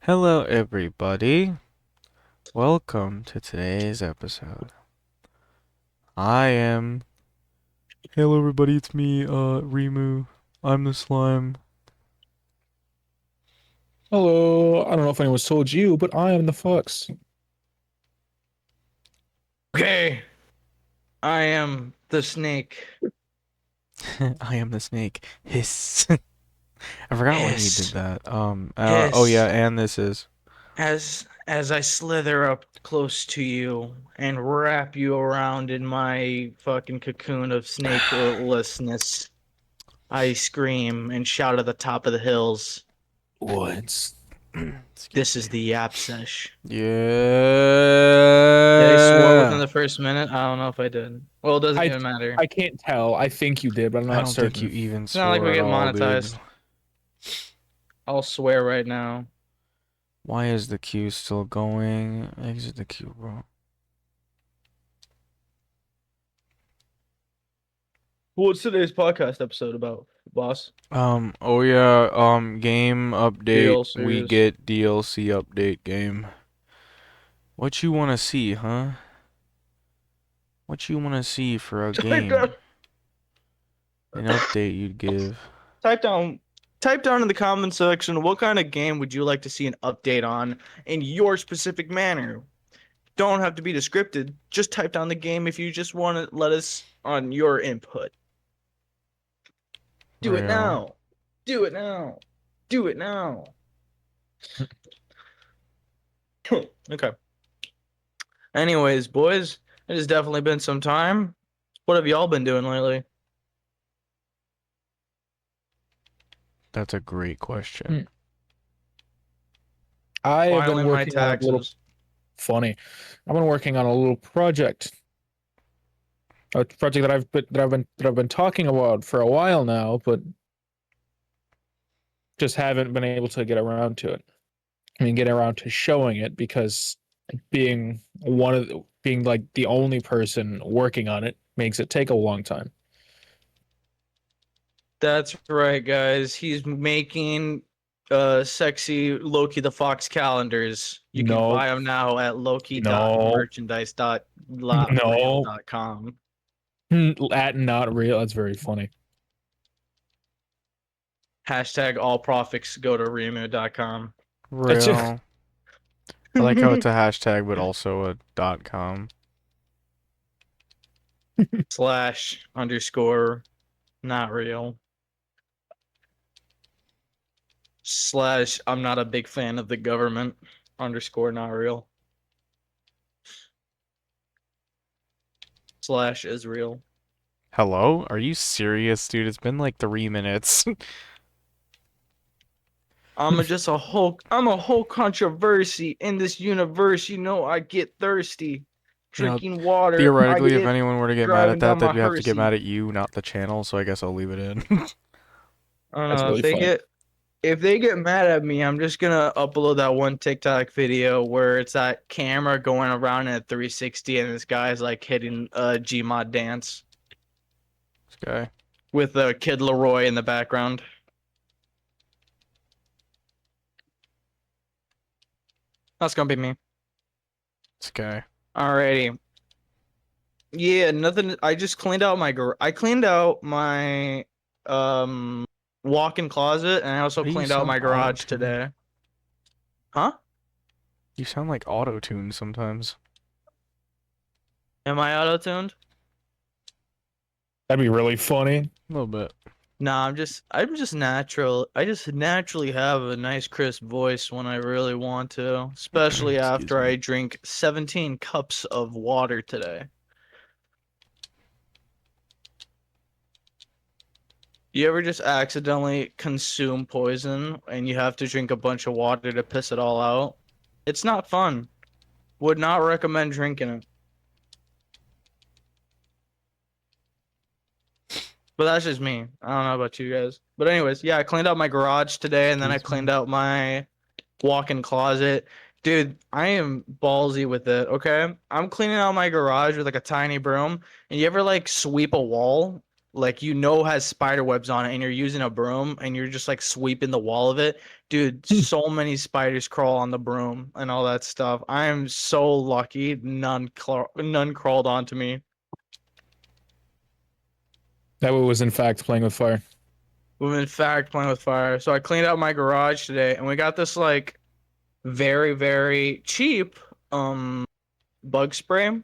Hello, everybody. Welcome to today's episode. I am. Hello, everybody. It's me, Rimu. I'm the slime. Hello, I don't know if anyone's told you, but I am the fox. Okay, I am the snake. I am the snake. Hiss. I forgot when you did Hiss, that. Oh yeah, hiss, and this is. as I slither up close to you and wrap you around in my fucking cocoon of snakelessness. I scream and shout at the top of the hills. Woods. Excuse This me. is the Yap Sesh. Did I swear within Yeah. the first minute? I don't know if I did. Well, it doesn't I even matter. I can't tell. I think you did, but I'm I not don't think you certain. even It's not like we swore at get all, dude. monetized. I'll swear right now. Why is the queue still going? Exit the queue, bro. What's today's podcast episode about, boss? Oh yeah, game update. We DLCs. get DLC update game. What you wanna see, huh? What you wanna see for a Type down, game? An update you'd give. type down, type down in the comment section what kind of game would you like to see an update on in your specific manner. Don't have to be descriptive. Just type down the game if you just want to let us on your input. Do it Real. now. Do it now. Do it now. Okay. Anyways, boys, it has definitely been some time. What have y'all been doing lately? That's a great Hmm. question. I have been Filing my working on a little taxes. funny. I've been working on a little project. A project that I've been talking about for a while now, but just haven't been able to get around to it. I mean, get around to showing it because being like the only person working on it makes it take a long time. That's right, guys. He's making sexy Loki the Fox calendars. You can No, buy them now at no, no. loki.merchandise.real.com. At not real. That's very funny. Hashtag all profits go to remu.com. That's just, Real. I like how it's a hashtag but also a .com. Slash underscore not real. Slash I'm not a big fan of the government underscore not real. Slash is real. Hello? Are you serious, dude? It's been like 3 minutes. I'm a whole controversy in this universe. You know, I get thirsty. You know, Drinking water. I theoretically, if get anyone were to get mad at driving that, down they'd my have to get Hersey. mad at you, not the channel, so I guess I'll leave it in. I don't that's know really funny. if they get mad at me, I'm just gonna upload that one TikTok video where it's that camera going around at 360 and this guy's like hitting a Gmod dance This guy. with Kid Leroy in the background. That's gonna be me. This guy. Alrighty. Yeah, nothing. I just cleaned out I cleaned out my walk-in closet and I also Why do you cleaned out sound my garage auto-tuned? today. Huh? You sound like auto-tuned sometimes. Am I auto-tuned? That'd be really funny. A little bit. Nah, I'm just natural. I just naturally have a nice crisp voice when I really want to, especially Excuse after me. I drink 17 cups of water today. You ever just accidentally consume poison and you have to drink a bunch of water to piss it all out? It's not fun. Would not recommend drinking it. But that's just me. I don't know about you guys. But anyways, yeah, I cleaned out my garage today and then I Excuse me. cleaned out my walk-in closet. Dude, I am ballsy with it, okay? I'm cleaning out my garage with like a tiny broom. And you ever like sweep a wall? like has spider webs on it, and you're using a broom and you're just like sweeping the wall of it, dude. So many spiders crawl on the broom and all that stuff. I am so lucky none crawled onto me. That was in fact playing with fire. We've in fact playing with fire. So I cleaned out my garage today, and we got this like very, very cheap bug spray.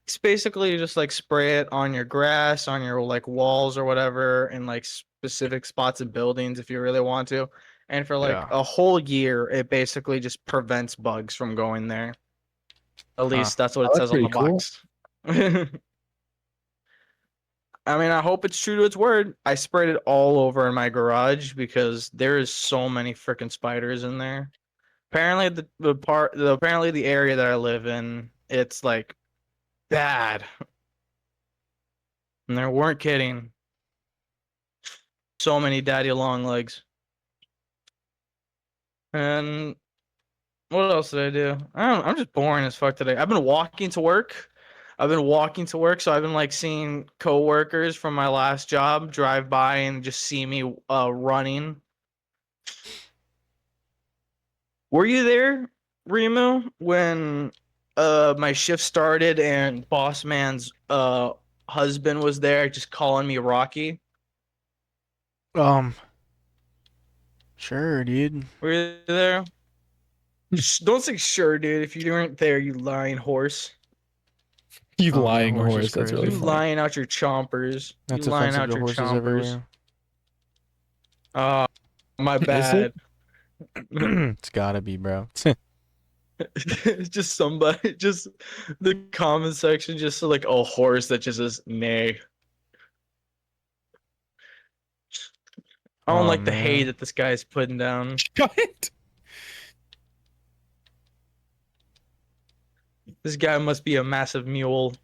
It's basically just like spray it on your grass, on your like walls or whatever, in like specific spots of buildings if you really want to. And for like Yeah. a whole year, it basically just prevents bugs from going there. At Huh. least that's what it Oh, that's says on the pretty cool. box. I mean, I hope it's true to its word. I sprayed it all over in my garage because there is so many freaking spiders in there. Apparently, apparently the area that I live in, it's like bad. And they weren't kidding. So many daddy long legs. And what else did I do? I'm just boring as fuck today. I've been walking to work. So I've been like seeing coworkers from my last job drive by and just see me running. Were you there, Remo, when my shift started and boss man's husband was there just calling me Rocky? Sure, dude. Were you there? Don't say sure, dude. If you weren't there, you lying horse. You Oh, lying the horse horse. is That's crazy. really You funny. lying out your chompers. That's You lying offensive out to your horses chompers. everywhere. My Is it? bad. It's gotta be, bro. It's just somebody, just the comment section, just like a horse that just says nay. I don't Oh, like the hay man. that this guy's putting down. What? This guy must be a massive mule.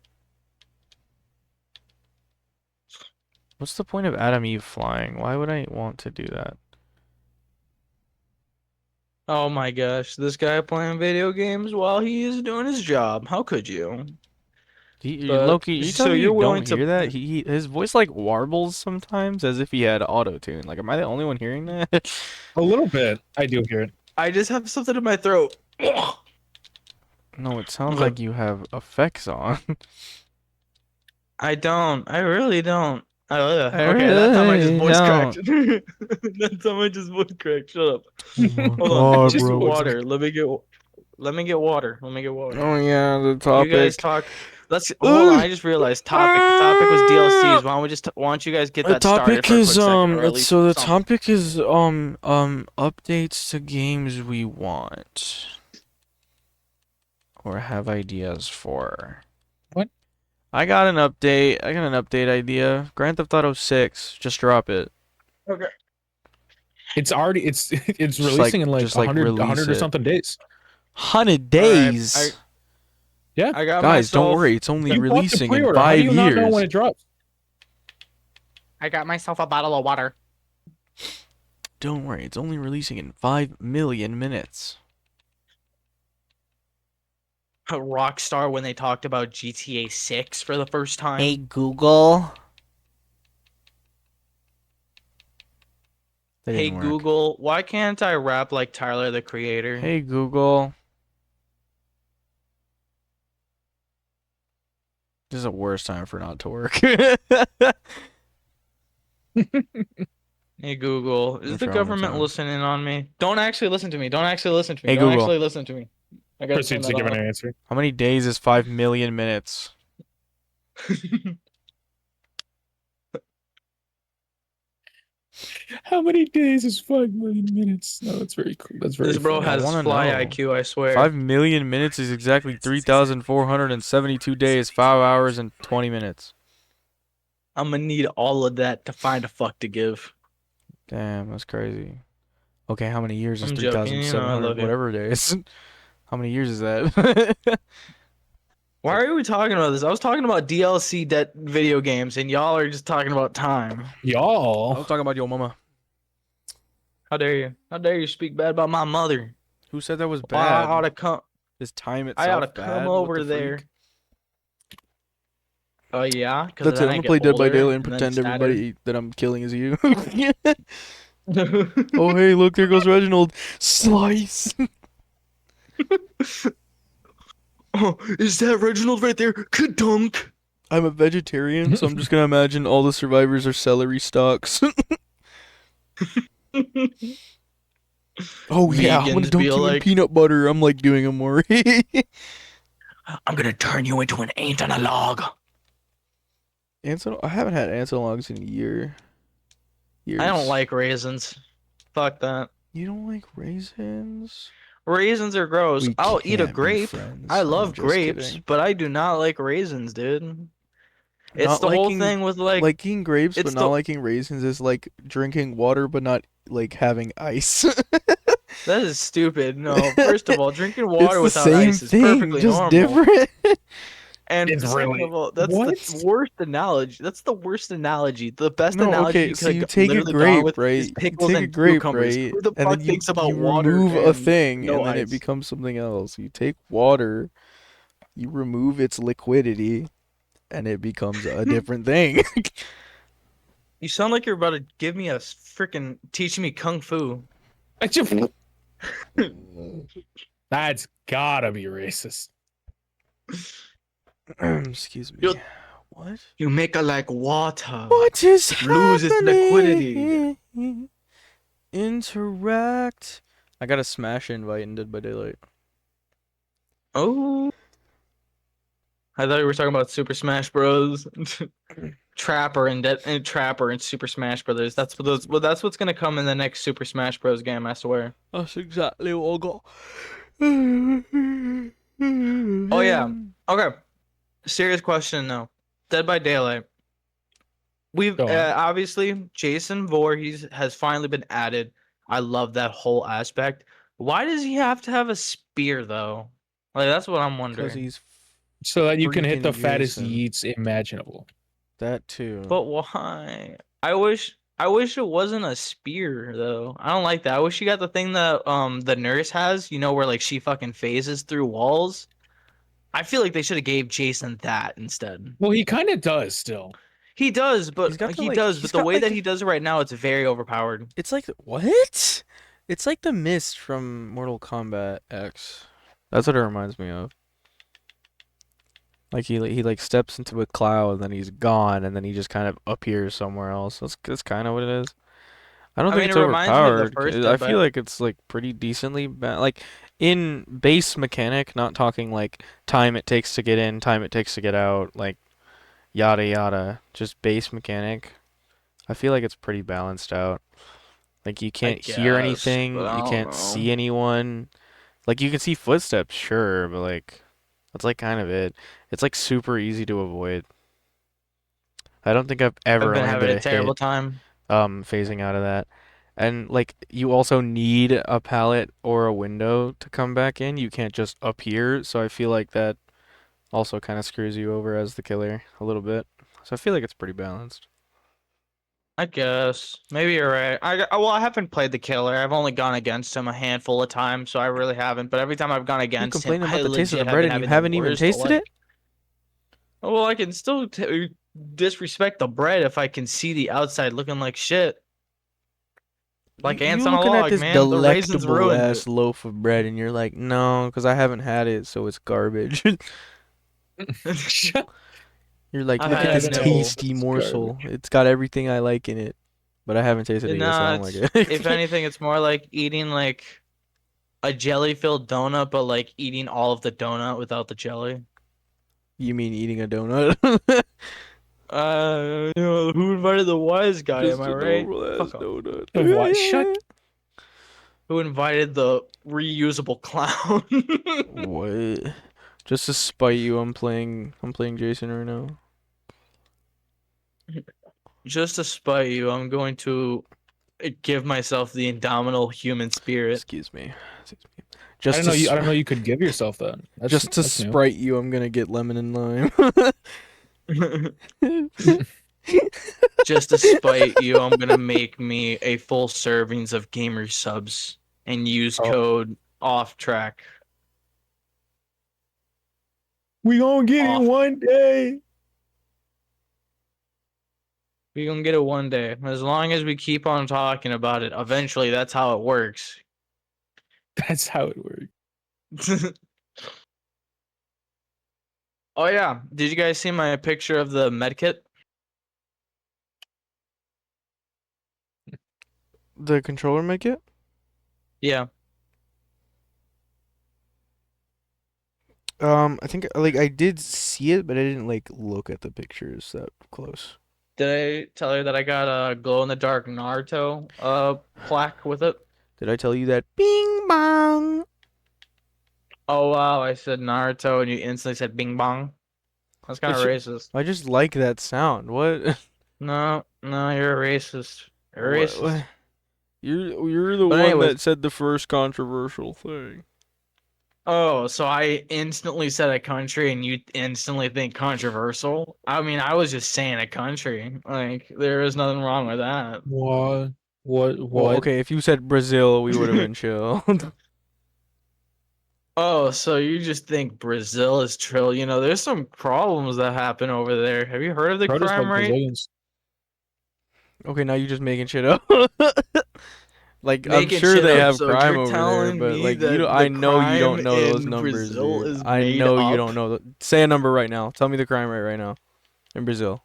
What's the point of Adam Eve flying? Why would I want to do that? Oh my gosh, this guy playing video games while he is doing his job. How could you? But Loki, you so telling me you you're willing don't to? hear that? His voice like warbles sometimes as if he had auto tune. Like, am I the only one hearing that? A little bit. I do hear it. I just have something in my throat. No, it sounds Okay. like you have effects on. I don't. I really don't. I Okay, that time I just really voice cracked. don't. That time I just voice cracked. Shut up. Oh my Hold on. God, Let me Just get bro. voice water. Let me get water. Let me get water. Oh yeah, the You guys topic. talk. Let's hold on. I just realized topic. The topic was DLCs. Why don't you guys get The that started topic for a is quick second, or at least so the something. topic is updates to games we want or have ideas for. What? I got an update. I got an update idea. Grand Theft Auto 6. Just drop it. Okay. It's already it's Just releasing in like just like 100 release or it. something days. 100 All right, days. Yeah. I got Guys, don't myself. worry. It's only You bought the releasing in pre-order. How do 5 you not know when years. it drops? I got myself a bottle of water. Don't worry. It's only releasing in 5 million minutes. Rockstar when they talked about GTA 6 for the first time. Hey Google. That Hey didn't work. Google, why can't I rap like Tyler the Creator? Hey Google. This is the worst time for not to work. Hey Google, is I'm the sure government time. listening on me? Don't actually listen to me. Don't actually listen to me. Hey, Don't Google. actually listen to me. I gotta turn Proceeds to that give an off. answer. How many days is 5 million minutes? How many days is 5 million minutes? No, that's very cool. That's very This bro funny. I has wanna fly know. IQ, I swear. 5 million minutes is exactly 3,472 days, 5 hours, and 20 minutes. I'm gonna need all of that to find a fuck to give. Damn, that's crazy. Okay, how many years is I'm joking, you know I 3,700 love you. whatever days? How many years is that? Why are we talking about this? I was talking about DLC debt video games, and y'all are just talking about time. I Y'all. was talking about your mama. How dare you? How dare you speak bad about my mother? Who said that was Well, I ought bad? to come. Is time I ought to itself come bad? What over the there. freak? Oh yeah, because That's it. then I'm I gonna get play Dead by older Daylight and and then pretend sadder. everybody that I'm killing is you. Oh hey, look, there goes Reginald. Slice. Oh, is that Reginald right there? Kadunk. I'm a vegetarian, so I'm just gonna imagine all the survivors are celery stalks. Oh yeah, I'm gonna Vegans be dunk you in like, peanut butter. I'm like doing a more. I'm gonna turn you into an ant on a log. Ansel, I haven't had Ansel logs in a year. I don't Years. like raisins. Fuck that. You don't like raisins? Raisins are gross. We I'll eat a can't be grape. I friends. I'm love just grapes, kidding. but I do not like raisins, dude. It's Not the whole liking thing with like, liking grapes but it's not the liking raisins is like drinking water but not like having ice. that is stupid. No, first of all, drinking It's water the without same ice is thing, perfectly just normal. different. And It's second of really all, that's the what? worst analogy. That's the worst analogy. The best No, analogy okay, you so could you have take a literally gone grape, with is right? You pickles take a and grape, cucumbers. right? Who the And then fuck you thinks about you water remove a and thing no and then it ice? becomes something else. You take water, you remove its liquidity and it becomes a different thing. You sound like you're about to give me a freaking teaching me kung fu. That's gotta be racist. Excuse me. You What? you make it like water. What is Lose its liquidity. happening? Interact. I got a smash invite in Dead by Daylight. Oh, I thought you were talking about Super Smash Bros. Trapper and Super Smash Brothers. That's what's gonna come in the next Super Smash Bros. Game, I swear. That's exactly what I got. Oh yeah. Okay. Serious question now. Dead by Daylight. We've Go on. obviously Jason Voorhees has finally been added. I love that whole aspect. Why does he have to have a spear though? Like that's what I'm Because wondering. he's So that you can hit the freaking fattest Jason. yeets imaginable. That too. But why? I wish it wasn't a spear though. I don't like that. I wish she got the thing that the nurse has, you know, where like she fucking phases through walls. I feel like they should have gave Jason that instead. Well, he kind of does still. He does, He's but got the he like. does, He's but the got way like. that he does it right now, it's very overpowered. It's like what? It's like the mist from Mortal Kombat X. That's what it reminds me of. Like he like steps into a cloud and then he's gone and then he just kind of appears somewhere else. That's kind of what it is. I don't I think mean, it it's reminds me of the overpowered. first I Dead feel by. like it's like pretty decently like in base mechanic, not talking like time it takes to get in, time it takes to get out, like yada yada. Just base mechanic. I feel like it's pretty balanced out. Like you I can't hear guess, but anything, I you don't can't know. see anyone. Like you can see footsteps, sure, but like that's like kind of it. It's like super easy to avoid. I don't think I've I've ever been landed having a a terrible hit time. phasing out of that. And like you also need a pallet or a window to come back in. You can't just appear, so I feel like that also kind of screws you over as the killer a little bit. So I feel like it's pretty balanced. I guess maybe you're right. Well, I haven't played the killer. I've only gone against him a handful of times, so I really haven't. But every time I've gone You against him, complaining I about the taste of the legit have bread been and you having the haven't even worst tasted it? luck. Well, I can still disrespect the bread if I can see the outside looking like shit, like You ants on a looking at log, this man. The raisins delectable ruined ass loaf of bread and you're like, no, because I haven't had it, so it's garbage. it. You're like, I've look I had at a this haven't had it. nibble. tasty It's morsel. garbage. It's got everything I like in it, but I haven't tasted it yet, so I Nah, don't like it's if it. anything, it's more like eating like a jelly-filled donut, but like eating all of the donut without the jelly. You mean eating a donut? Who invited the wise guy? Am Just I a right? normal ass Fuck off. donut. The what? Shut. Who invited the reusable clown? What? Just to spite you, I'm playing Jason right now. Just to spite you, I'm going to give myself the indomitable human spirit. Excuse me. Excuse me. I don't know you. I don't know you could give yourself that. Just to That's new. sprite you, I'm gonna get lemon and lime. Just to spite you, I'm gonna make me a full servings of gamer subs and use Oh, code off track. we gonna get it Off one day. We gonna get it one day. As long as we keep on talking about it, eventually that's how it works. That's how it works. Oh yeah, did you guys see my picture of the medkit? The controller make it? Yeah. I think like I did see it, but I didn't like look at the pictures that close. Did I tell you that I got a glow in the dark Naruto plaque with it? Did I tell you that? Bing bong. Oh wow, I said Naruto and you instantly said Bing Bong. That's kind of It's, racist. I just like that sound. What? No, no, you're a racist. You're a What? racist. You're the But one anyways, that said the first controversial thing. oh, so I instantly said a country and you instantly think controversial? I mean, I was just saying a country. Like, there is nothing wrong with that. What? What? Well, What? okay, if you said Brazil, we would have been chill. Oh, so you just think Brazil is trill? You know, there's some problems that happen over there. Have you heard of the Bro just crime like rate? Brazilians. Okay, now you're just making shit up. Like I'm Making sure shit they up. have So crime you're over there, telling but me like you don't, that I the know you crime don't know those in numbers, Brazil dude. is I made know you up? don't know say a number right now. Tell me the crime rate right now in Brazil.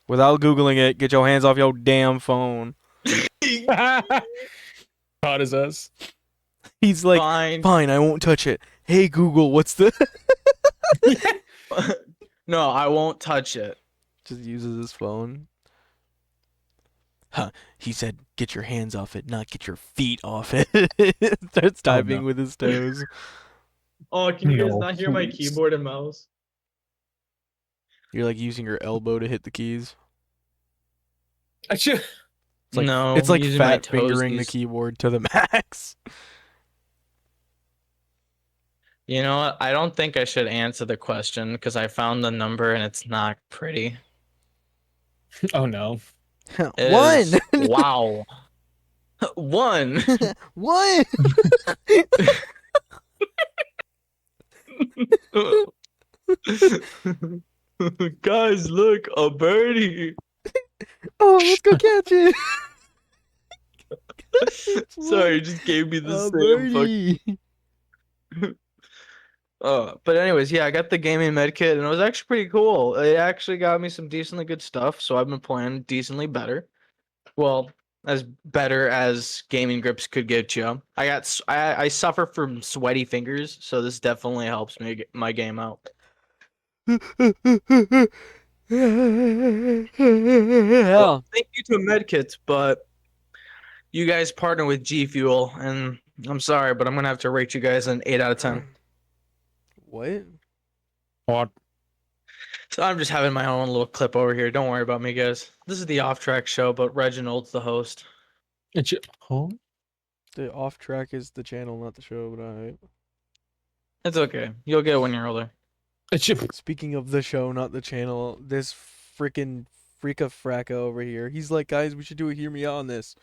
Without googling it, get your hands off your damn phone. Hot as us. He's like, Fine. "Fine, I won't touch it." Hey Google, what's the No, I won't touch it. Just uses his phone. Huh. He said, "Get your hands off it, not get your feet off it." Starts Oh typing no. with his toes. Oh, can you guys No, not hear my please. keyboard and mouse? You're like using your elbow to hit the keys. I should. It's No, like using my fat fingering the toesies. keyboard to the max. You know what? I don't think I should answer the question because I found the number and it's not pretty. Oh no. It One. is wow. One. One. Guys, look, a birdie. Oh, let's go catch it. It's Sorry, one. it just gave me the A same fuck. birdie. But anyways, yeah, I got the gaming med kit and it was actually pretty cool. It actually got me some decently good stuff, so I've been playing decently better. Well, as better as gaming grips could get you. I suffer from sweaty fingers, so this definitely helps me get my game out. Well, Hell. thank you to medkits, but you guys partner with G Fuel, and I'm sorry, but I'm gonna have to rate you guys an 8 out of 10. What? What? So I'm just having my own little clip over here. Don't worry about me, guys. This is the off track show, but Reginald's the host. Huh? The off track is the channel, not the show, but alright. It's okay. You'll get it when you're older. Speaking of the show, not the channel, this freaking freaka fracka over here. He's like, guys, we should do a hear me out on this,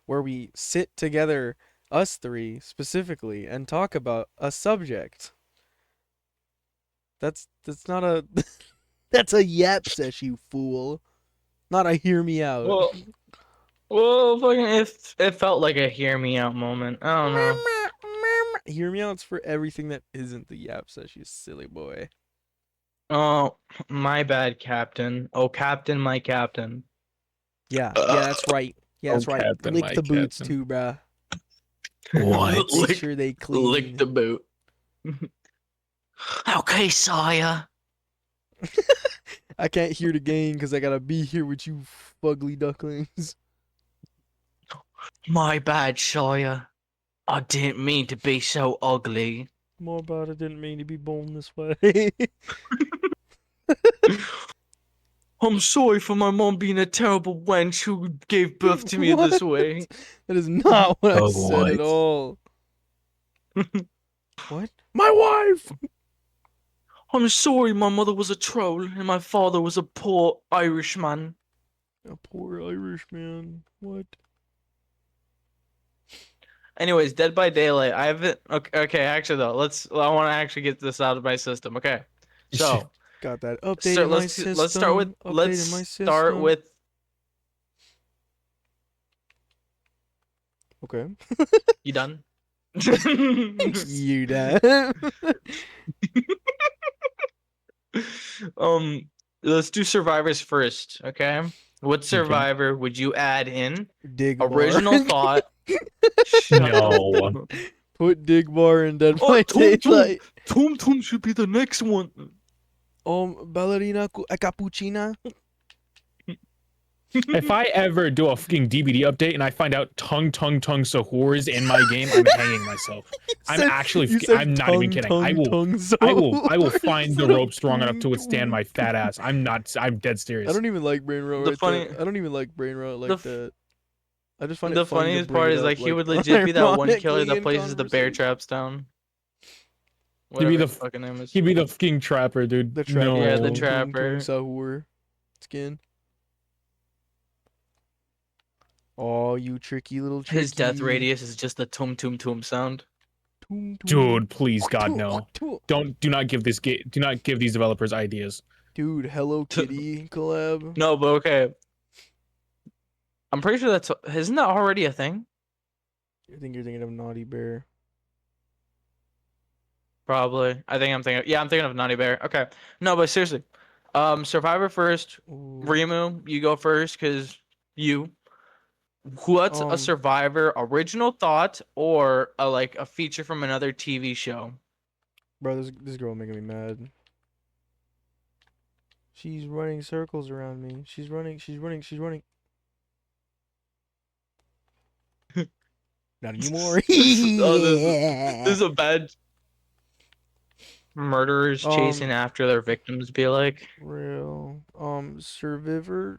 where we sit together, us three specifically, and talk about a subject. That's not a that's a Yap Sesh, you fool. Not a hear me out. Well, well, fucking, it felt like a hear me out moment. I don't know. Hear me out's for everything that isn't the Yap Sesh, you silly boy. Oh, my bad, Captain. Oh, Captain, my Captain. Yeah, that's right. Yeah, that's Oh, right. Captain, Lick my the boots Captain. too, bruh. What? Make sure they clean. Lick the boot. Okay, sire. I can't hear the game because I gotta be here with you fugly ducklings. My bad, sire. I didn't mean to be so ugly. More about it didn't mean to be born this way. I'm sorry for my mom being a terrible wench who gave birth to me this way. That is not what I Oh, said at what? all. What? My wife! I'm sorry my mother was a troll and my father was a poor Irishman. A poor Irish man. What? Anyways, Dead by Daylight. I haven't. Okay, actually though, I want to actually get this out of my system. Okay, so Got that updated my system. let's start with Updated my system. Okay. You done? You done? um, let's do survivors first, okay? What Okay. survivor would you add in? Digbar. Original thought. Shut the No. fuck up. Put Digbar in Dead Oh, by Tum Tum. Daylight. Tum Tum should be the next one. Ballerina Cappuccina. If I ever do a fucking DBD update and I find out Tung Sahur is in my game, I'm hanging myself. I'm actually, You said I'm not even kidding. tongue I will find the instead of rope strong enough to withstand my fat ass. I'm dead I serious. don't even like brain rot The right there. funny, I don't even like brain rot the like f- that. I just find it the funny to funniest bring part it is up like he like would legit be that one killer unironically that in places the bear conversation. traps down. He'd be Whatever the his fucking name is. he'd be the fucking trapper, dude. The trapper Yeah, the No. tung trapper. sahur skin. Oh, you tricky little His death tricky. radius is just the tum tum tum sound. Tung tung. Dude, please, God, no. Do not give do not give these developers ideas. Dude, Hello Kitty collab. No, but okay. I'm pretty sure that's isn't that already a thing? I think you're thinking of Naughty Bear. Probably. I think I'm thinking. Yeah, I'm thinking of Naughty Bear. Okay. No, but seriously, Survivor first. Ooh. Rimu, you go first, cause you. What's a Um, Survivor original thought or a feature from another TV show? bro, this girl making me mad. She's running circles around me. She's running. She's running. She's running. Not anymore. Oh, this is a bad murderers chasing um, after their victims. Be like, real. Survivor.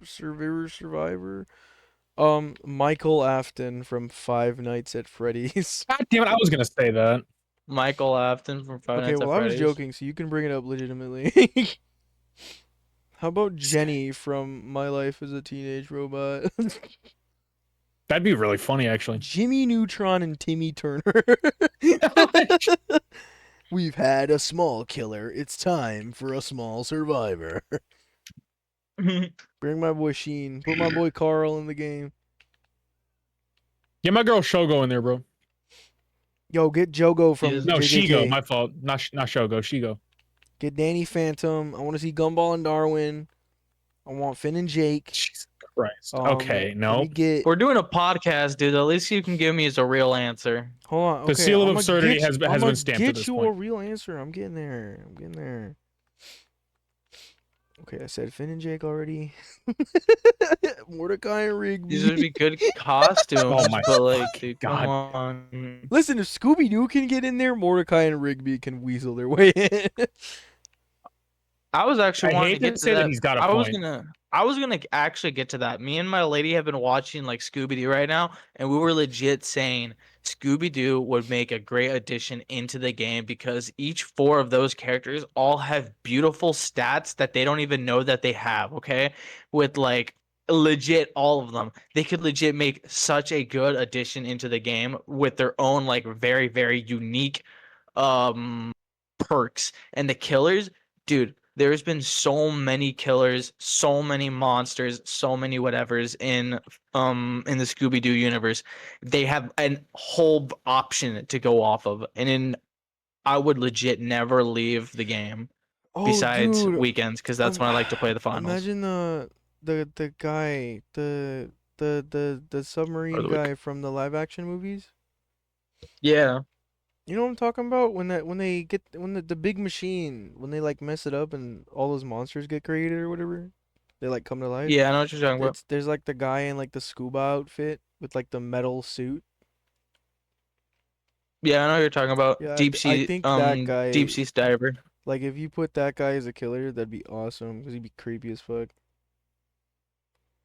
Michael Afton from Five Nights at Freddy's. God damn it, I was gonna say that. Michael Afton from Five Okay, Nights well, at I was Freddy's. joking, so you can bring it up legitimately. How about Jenny from My Life as a Teenage Robot? That'd be really funny, actually. Jimmy Neutron and Timmy Turner. We've had a small killer. It's time for a small survivor. Bring my boy Sheen. Put my boy Carl in the game. Get my girl Shogo in there, bro. Yo, get Jogo from No, Shigo. JJK. My fault. Not Shogo. Shigo. Get Danny Phantom. I want to see Gumball and Darwin. I want Finn and Jake. Jesus Christ. Okay, Let no. me get. We're doing a podcast, dude. The least you can give me is a real answer. Hold on. The Okay, seal of I'm gonna absurdity get. has I'm gonna been stamped at get this you a point. real answer. I'm getting there. I'm getting there. Okay, I said Finn and Jake already. Mordecai and These would Rigby. be good costumes, Oh my but like, fucking dude, come God. on. Listen, if Scooby Doo can get in there, Mordecai and Rigby can weasel their way in. I was actually I wanting to hate to get to say that that. he's got a I was point. gonna actually get to that. Me and my lady have been watching like Scooby Doo right now, and we were legit saying Scooby Doo would make a great addition into the game because each four of those characters all have beautiful stats that they don't even know that they have. Okay, with like legit all of them, they could legit make such a good addition into the game with their own like very very unique um perks and the killers, dude. There's been so many killers, so many monsters, so many whatevers in the Scooby Doo universe. They have a whole option to go off of, and in I would legit never leave the game Oh, besides dude. weekends because that's when I like to play the finals Imagine the guy, the or submarine the week. guy from the live action movies. Yeah, You know what I'm talking about? When the big machine, when they like mess it up and all those monsters get created or whatever, they like come to life. yeah, I know what you're talking about. There's like the guy in like the scuba outfit with like the metal suit. Yeah, I know what you're talking about. Yeah, I think that Deep guy, sea diver. like if you put that guy as a killer, that'd be awesome because he'd be creepy as fuck.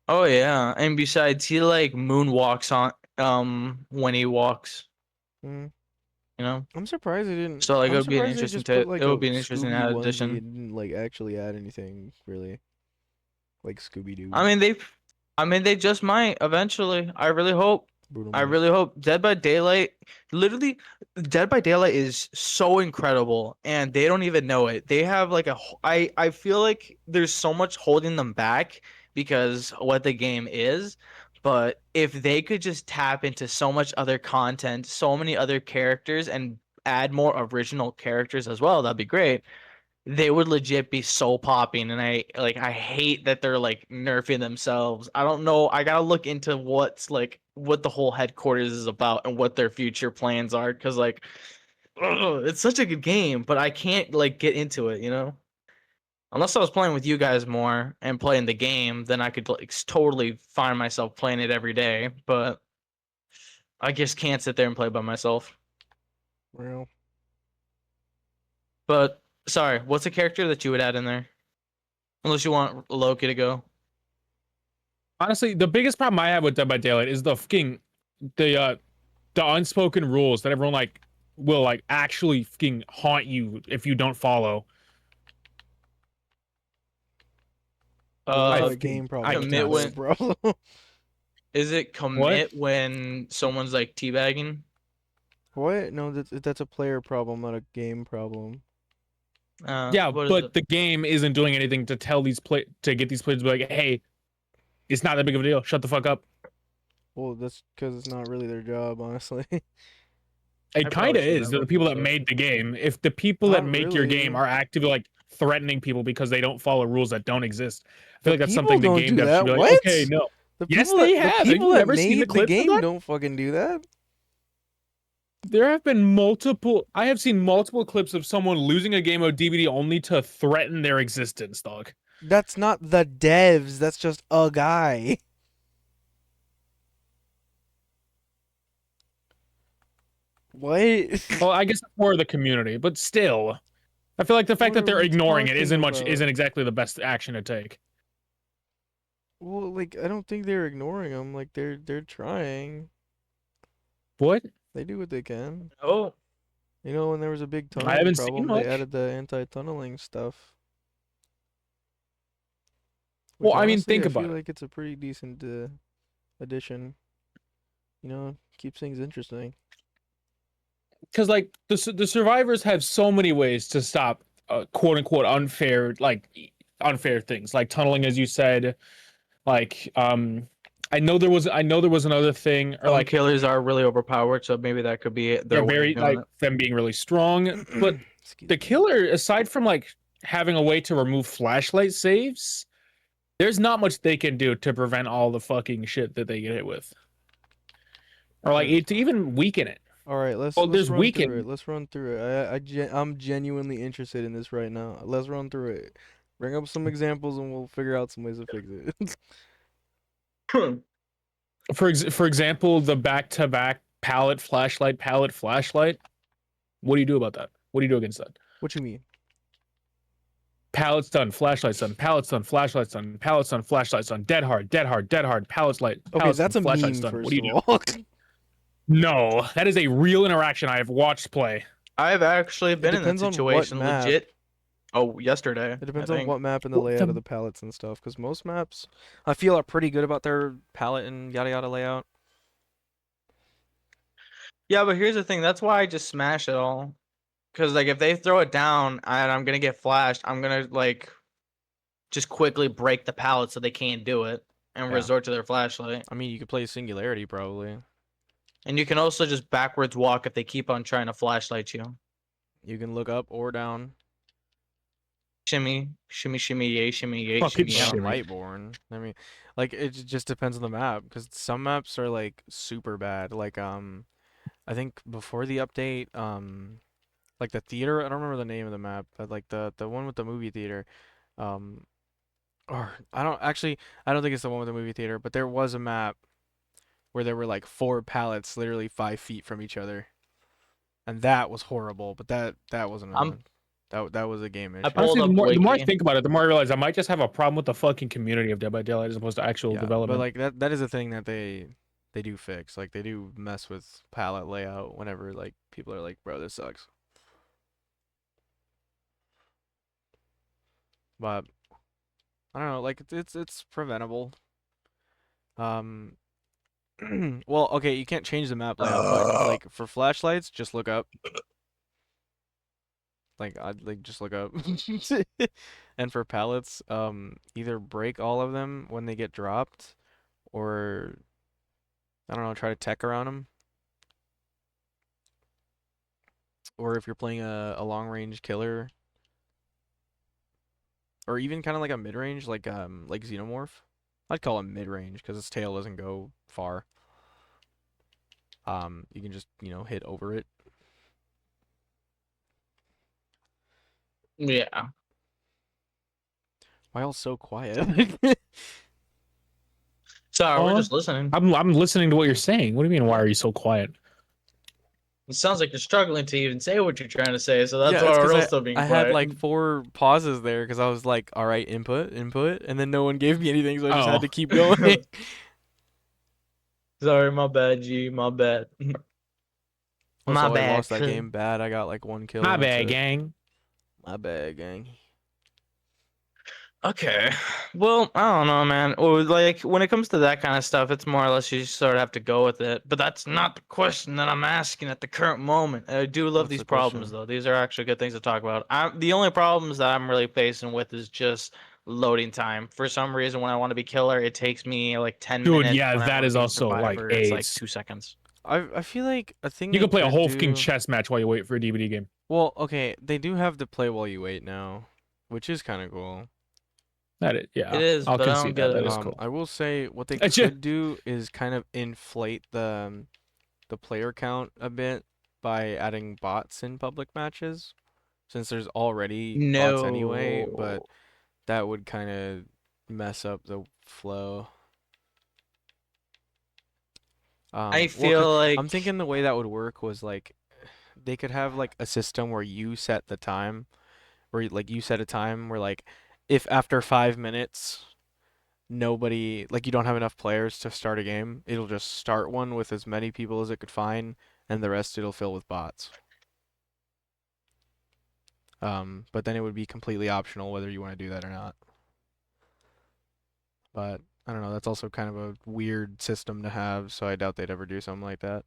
Oh yeah, and besides, he like moonwalks on when he walks, Mm. you know. I'm surprised they didn't. So like I'm surprised they just put it like a would be an interesting Scooby onesie addition. and didn't like actually add anything really, like Scooby Doo. I mean they just might eventually. I really hope. Brutal I might. really hope Dead by Daylight literally Dead by Daylight is so incredible and they don't even know it. They have like I feel like there's so much holding them back because what the game is, But if they could just tap into so much other content, so many other characters, and add more original characters as well, that'd be great. They would legit be so popping, and I hate that they're like nerfing themselves. I don't know. I gotta look into what the whole headquarters is about and what their future plans are, because it's such a good game, but I can't like get into it, you know? Unless I was playing with you guys more and playing the game, then I could like totally find myself playing it every day. But I just can't sit there and play by myself. Well, But sorry, what's a character that you would add in there? Unless you want Loki to go. Honestly, the biggest problem I have with Dead by Daylight is the unspoken rules that everyone like will like actually fucking haunt you if you don't follow. those I are Uh, a game I problem commit too, cannot. though, when bro. is it What? commit when someone's like teabagging? What? No, that's a player problem, not a game problem. Yeah, What is but it? the game isn't doing anything to tell these play to get these players to be like, hey, it's not that big of a deal. Shut the fuck up. Well, that's because it's not really their job, honestly. It I kind probably of should is. have The looked people this that up. made the game. If the people that Not make your game really. are actively like threatening people because they don't follow rules that don't exist, I feel The like that's people something the don't game do dev should that. be like, okay, What? no. The Yes, people they that the have. Have people you that never seen the made the clips of game that? don't fucking do that. There have been multiple. I have seen multiple clips of someone losing a game of DVD only to threaten their existence, dog. That's not the devs. That's just a guy. What? Well, I guess it's more of the community, but still, I feel like the fact What that are they're we ignoring it talking about? isn't exactly the best action to take. Well, like I don't think they're ignoring them. Like they're trying. What? They do what they can. Oh, You know, when there was a big I tunneling haven't seen problem, they much. added the anti-tunneling stuff. Well, Which I mean, honestly, think I feel about it. like it's a pretty decent addition. You know, keeps things interesting. Because like the survivors have so many ways to stop quote unquote unfair things like tunneling, as you said. Like I know there was another thing or some like killers are really overpowered, so maybe that could be they're their way of very doing like it. them being really strong, but Excuse the me. killer aside from like having a way to remove flashlight saves, there's not much they can do to prevent all the fucking shit that they get hit with, or like There's to even weaken it. All right, Well, let's there's run through it. weaken. Let's run through it. I'm genuinely interested in this right now. Let's run through it. Bring up some examples and we'll figure out some ways to fix it. For example, the back-to-back pallet flashlight. What do you do about that? What do you do against that? What you mean? Pallets done, flashlights done, pallets done, flashlights done, pallets done, flashlights done, dead hard, dead hard, dead hard, Okay, pallets done, that's a flashlights meme done. What first do you of do? all. No, that is a real interaction I have watched play. I've actually It been in that depends on what situation map. legit. Oh, yesterday, It I depends on think. what map and the What layout of the the palettes and stuff. Because most maps, I feel, are pretty good about their palette and yada yada layout. Yeah, but here's the thing. That's why I just smash it all. Because like if they throw it down and I'm gonna get flashed, I'm gonna like just quickly break the pallet so they can't do it and Yeah. resort to their flashlight. I mean, you could play Singularity probably. And you can also just backwards walk if they keep on trying to flashlight you. You can look up or down. Shimmy, shimmy, shimmy, yay, fucking shimmy, Or on out. shimmy? Lightborn. I mean, like just depends on the map. Because some maps are like super bad. Like I think before the update, like the theater. I don't remember the name of the map, but like the one with the movie theater. Um, or I don't actually. I don't think it's the one with the movie theater. But there was a map where there were like four pallets literally 5 feet from each other, and that was horrible. But that wasn't I'm that was a game I issue. pulled Honestly, up the more I wiki. think about it, the more I realize I might just have a problem with the fucking community of Dead by Daylight as opposed to actual Yeah, but development. like that is a thing that they do fix. Like they do mess with palette layout whenever like people are like, "Bro, this sucks." But I don't know, like it's preventable. Um well, okay, you can't change the map layout, but like for flashlights, just look up. Like I'd like just look up. And for pallets, either break all of them when they get dropped or I don't know, try to tech around him. Or if you're playing a long range killer, or even kind of like a mid range, like Xenomorph. I'd call him mid range because his tail doesn't go far. You can just hit over it. Yeah. Why all so quiet? Sorry, we're Oh, just listening. I'm listening to what you're saying. What do you mean? Why are you so quiet? It sounds like you're struggling to even say what you're trying to say, so that's Yeah, why it's we're because all I still being I had quiet. like 4 pauses there because I was like, all right, input, input, and then no one gave me anything, so I just had to Oh, keep going. Sorry, my bad, G. My bad. My Also, I bad, lost that cuz. game bad. I got like 1 kill my and that's bad, it. gang. My bad, gang. Okay. Well, I don't know, man. Or like when it comes to that kind of stuff, it's more or less you just sort of have to go with it. But that's not the question that I'm asking at the current moment. I do love What's these the problems question? though. These are actually good things to talk about. The only problems that I'm really facing with is just loading time. For some reason, when I want to be killer, it takes me like 10 Dude, minutes. yeah, When I that want to is be in also like survivor, it's like AIDS. 2 seconds. I feel like a thing You they can play a could whole fucking do. chess match while you wait for a DVD game. Well, okay, they do have the play while you wait now, which is kind of cool. That is, It yeah, is, I'll but I don't concede that. get That it. is cool. I will say what they It's just, could do is kind of inflate the player count a bit by adding bots in public matches, since there's already bots anyway, but No. that would kind of mess up the flow. I Well, 'cause feel I'm like thinking the way that would work was like they could have like a system where you set the time, where like you set a time where like if after 5 minutes nobody like you don't have enough players to start a game, it'll just start one with as many people as it could find, and the rest it'll fill with bots. But then it would be completely optional whether you want to do that or not. But I don't know, that's also kind of a weird system to have, so I doubt they'd ever do something like that.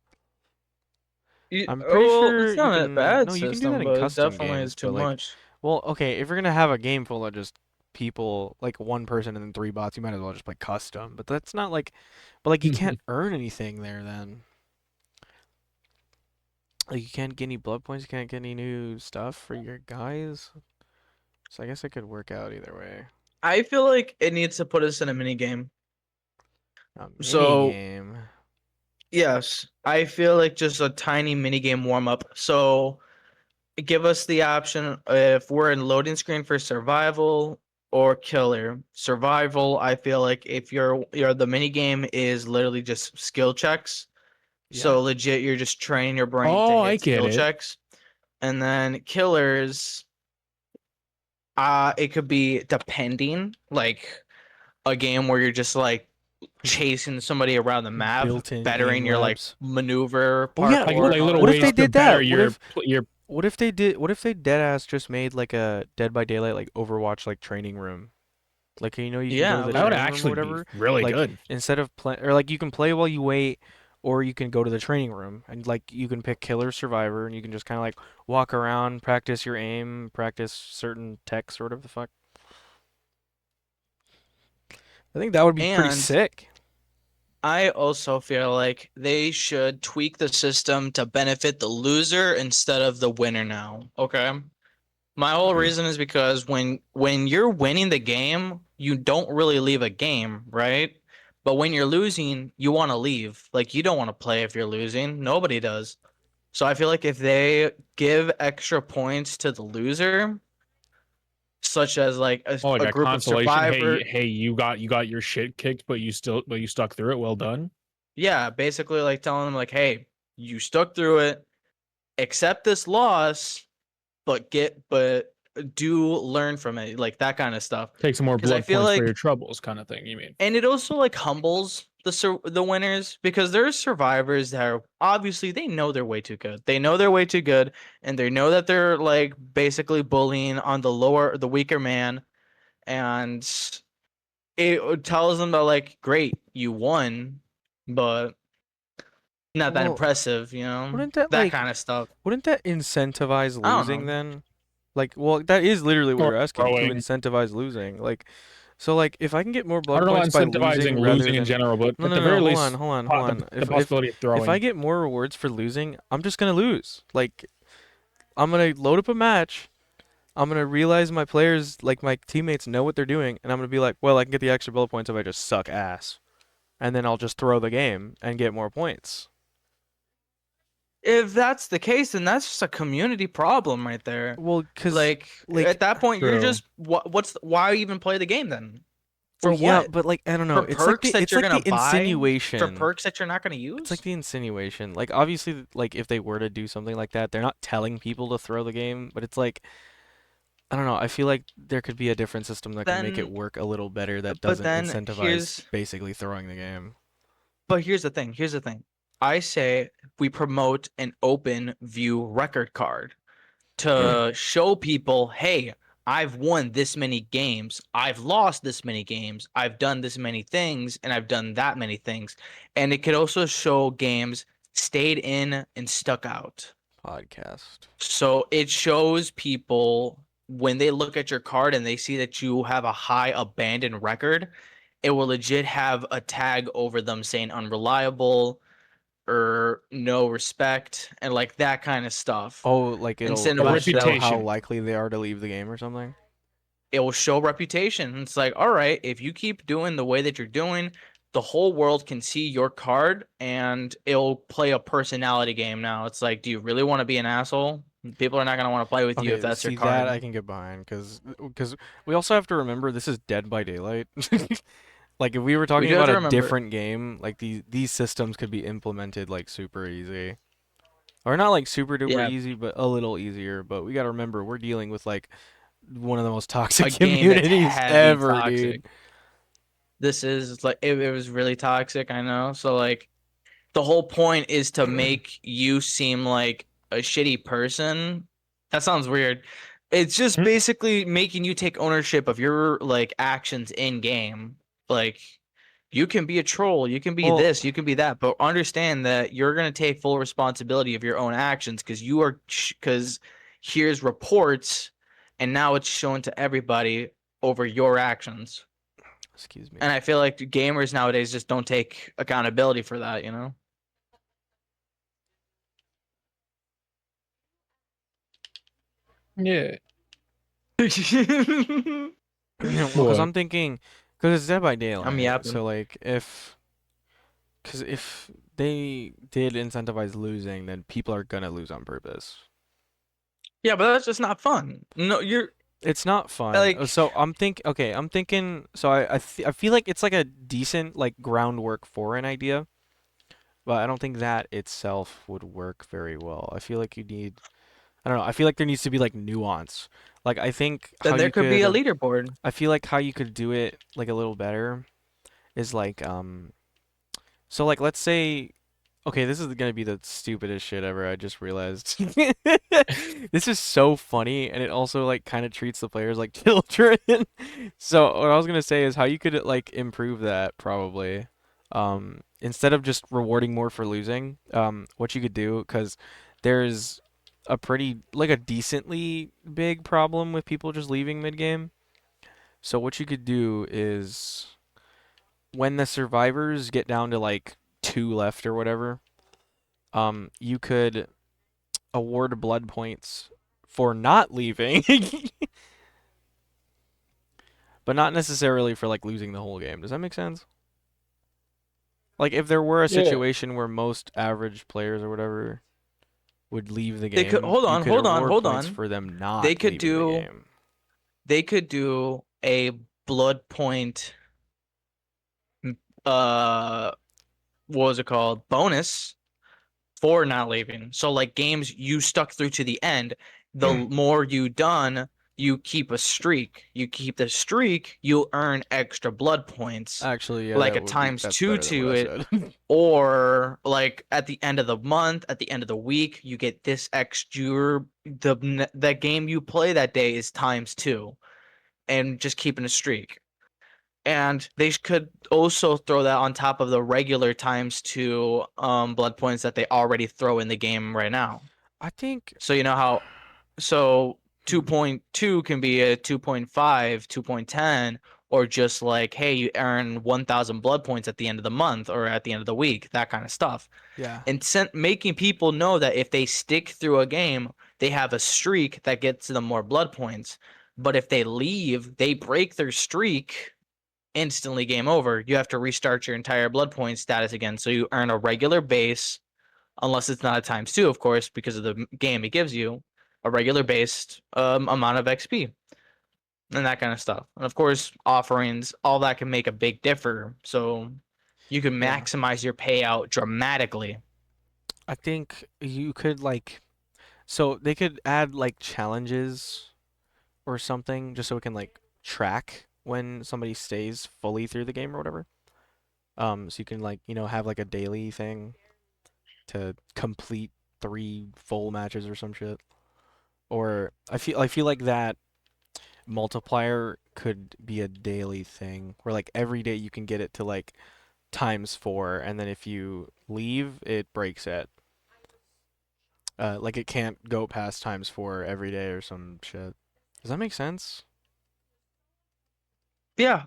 I'm pretty well, sure it's you not a can, bad no, you can do that system, in but it custom definitely is games, too but like, much. well, okay, if you're gonna have a game full of just people, like one person and then 3 bots, you might as well just play custom. But that's not like, but like you can't earn anything there then. Like you can't get any blood points, you can't get any new stuff for your guys. So I guess it could work out either way. I feel like it needs to put us in a mini game. A mini So, game. yes, I feel like just a tiny mini game warm up. So, give us the option if we're in loading screen for survival or killer. Survival, I feel like if you're the mini game is literally just skill checks. Yeah. So legit you're just training your brain to oh, I hit get skill it. checks. And then killers, it could be depending, like a game where you're just like chasing somebody around the map, Built-in aim bettering your like labs. maneuver, Oh yeah, Like parkour, and all little that what if ways they stuff. to did better that? your. What if they did? What if they dead ass just made like a Dead by Daylight like Overwatch like training room? Like you can go to Yeah, the That would like training room or actually be whatever. really Like good. instead of play or like you can play while you wait, or you can go to the training room and like you can pick killer survivor and you can just kind of like walk around, practice your aim, practice certain tech sort of the fuck. I think that would be pretty and sick. I also feel like they should tweak the system to benefit the loser instead of the winner now. Okay? My whole reason is because when you're winning the game, you don't really leave a game, right? But when you're losing, you want to leave. Like you don't want to play if you're losing. Nobody does. So I feel like if they give extra points to the loser, such as like Oh, like a a group of consolation. survivor, Hey, you got your shit kicked, but you stuck through it. Well done. yeah, basically like telling them like, hey, you stuck through it, accept this loss, but do learn from it, like that kind of stuff. Take some more Because I blood feel points for your like, troubles, kind of thing. You mean? and it also like humbles the winners because there's survivors that are obviously they know they're way too good. They know they're way too good, and they know that they're like basically bullying on the weaker man, and it tells them that like, great, you won, but not that Well, impressive, wouldn't that that like kind of stuff. wouldn't that incentivize I don't losing know. then? Like, well, that is literally what Or you're asking to growing. incentivize losing. Like, So like if I can get more I blood don't know about points by losing incentivizing rather losing in than general, but no at no the no very hold on least, hold on hold on the possibility of if I throwing. get more rewards for losing, I'm just gonna lose. Like I'm gonna load up a match. I'm gonna realize my players, like my teammates, know what they're doing, and I'm gonna be like, well, I can get the extra bullet points if I just suck ass, and then I'll just throw the game and get more points. If that's the case, then that's just a community problem right there. Well, cause Like like, at that point, you're True. just why even play the game then? well, For yeah, what? but like I don't know. For perks that It's you're like gonna the buy? For insinuation. perks that you're not gonna It's like use? the insinuation. Like obviously, like if they were to do something like that, they're not telling people to throw the game, but it's like I don't know. I feel like there could be a different system that could make it Then, work a little better that but doesn't then incentivize basically throwing the game. here's the thing. Here's the thing. I say we promote an open view record card to show people, hey, I've won this many games, I've lost this many games, I've done this many things, and I've done that many things. And it could also show games stayed in and stuck out. Podcast. So it shows people when they look at your card and they see that you have a high abandoned record, it will legit have a tag over them saying unreliable or no respect and like that kind of stuff. Oh, like A it'll Incentivize show them. how reputation. likely they are to leave the game or something. It will show reputation. It's like, all right, if you keep doing the way that you're doing, the whole world can see your card and it'll play a personality game now. It's like, do you really want to be an asshole? People are not going to want to play with you if Okay, that's your see that card. I can get behind because we also have to remember this is Dead by Daylight. Like if we were We talking do have about to a remember. different game, like these systems could be implemented like super easy. Or not like super duper Yeah, easy, but a little easier. But we gotta remember we're dealing with like one of the most a toxic game that's communities heavy ever, toxic. dude. This is like it was really toxic, I know. So like the whole point is to make you seem like a shitty person. That sounds weird. It's just Hmm? basically making you take ownership of your like actions in game. Like you can be a troll, you can be Well, this, you can be that, but understand that you're going to take full responsibility of your own actions because you are because here's reports and now it's shown to everybody over your actions. excuse me. And I feel like gamers nowadays just don't take accountability for that, you know? Yeah. Well, because What? I'm thinking, because it's Dead by I'm Daylight, yapping. so like because if they did incentivize losing, then people are gonna lose on purpose. Yeah, but that's just not fun. No, you're It's not fun. like, So I'm thinking. So I feel like it's like a decent like groundwork for an idea, but I don't think that itself would work very well. I feel like you need. I don't know. I feel like there needs to be like nuance. Like I think how then there you could be a could. leaderboard. I feel like how you could do it like a little better is like so like let's say okay, this is gonna be the stupidest shit ever. I just realized. This is so funny, and it also like kind of treats the players like children. So what I was gonna say is how you could like improve that probably. Instead of just rewarding more for losing, what you could do, because there's a pretty like a decently big problem with people just leaving mid game. So what you could do is when the survivors get down to like two left or whatever, you could award blood points for not leaving, but not necessarily for like losing the whole game. Does that make sense? Like if there were a Yeah. situation where most average players or whatever would leave the They could game, you could award hold points on. for them They not could leaving the do game. they could do a blood point uh what was it called? Bonus for not leaving. So like games you stuck through to the end, the more you done, you keep a streak. You keep the streak, you'll earn extra blood points, Actually, yeah, like that a would be times that's two better than what to I it. said. Or like at the end of the month, at the end of the week, you get this extra that game you play that day is times two and just keeping a streak. And they could also throw that on top of the regular times two blood points that they already throw in the game right now. I think So you know how so hmm, 2.2 can be a 2.5, 2.10, or just like, hey, you earn 1,000 blood points at the end of the month or at the end of the week, that kind of stuff. Yeah. And making people know that if they stick through a game, they have a streak that gets them more blood points. But if they leave, they break their streak, instantly game over. You have to restart your entire blood point status again. So you earn a regular base, unless it's not a times two, of course, because of the game it gives you, a regular based amount of XP and that kind of stuff. And of course, offerings, all that can make a big differ. So you can Yeah. maximize your payout dramatically. I think you could like, so they could add like challenges or something just so it can like track when somebody stays fully through the game or whatever. So you can like, have like a daily thing to complete 3 full matches or some shit. Or I feel like that multiplier could be a daily thing where like every day you can get it to like times 4, and then if you leave, it breaks it. Like it can't go past times 4 every day or some shit. Does that make sense? Yeah,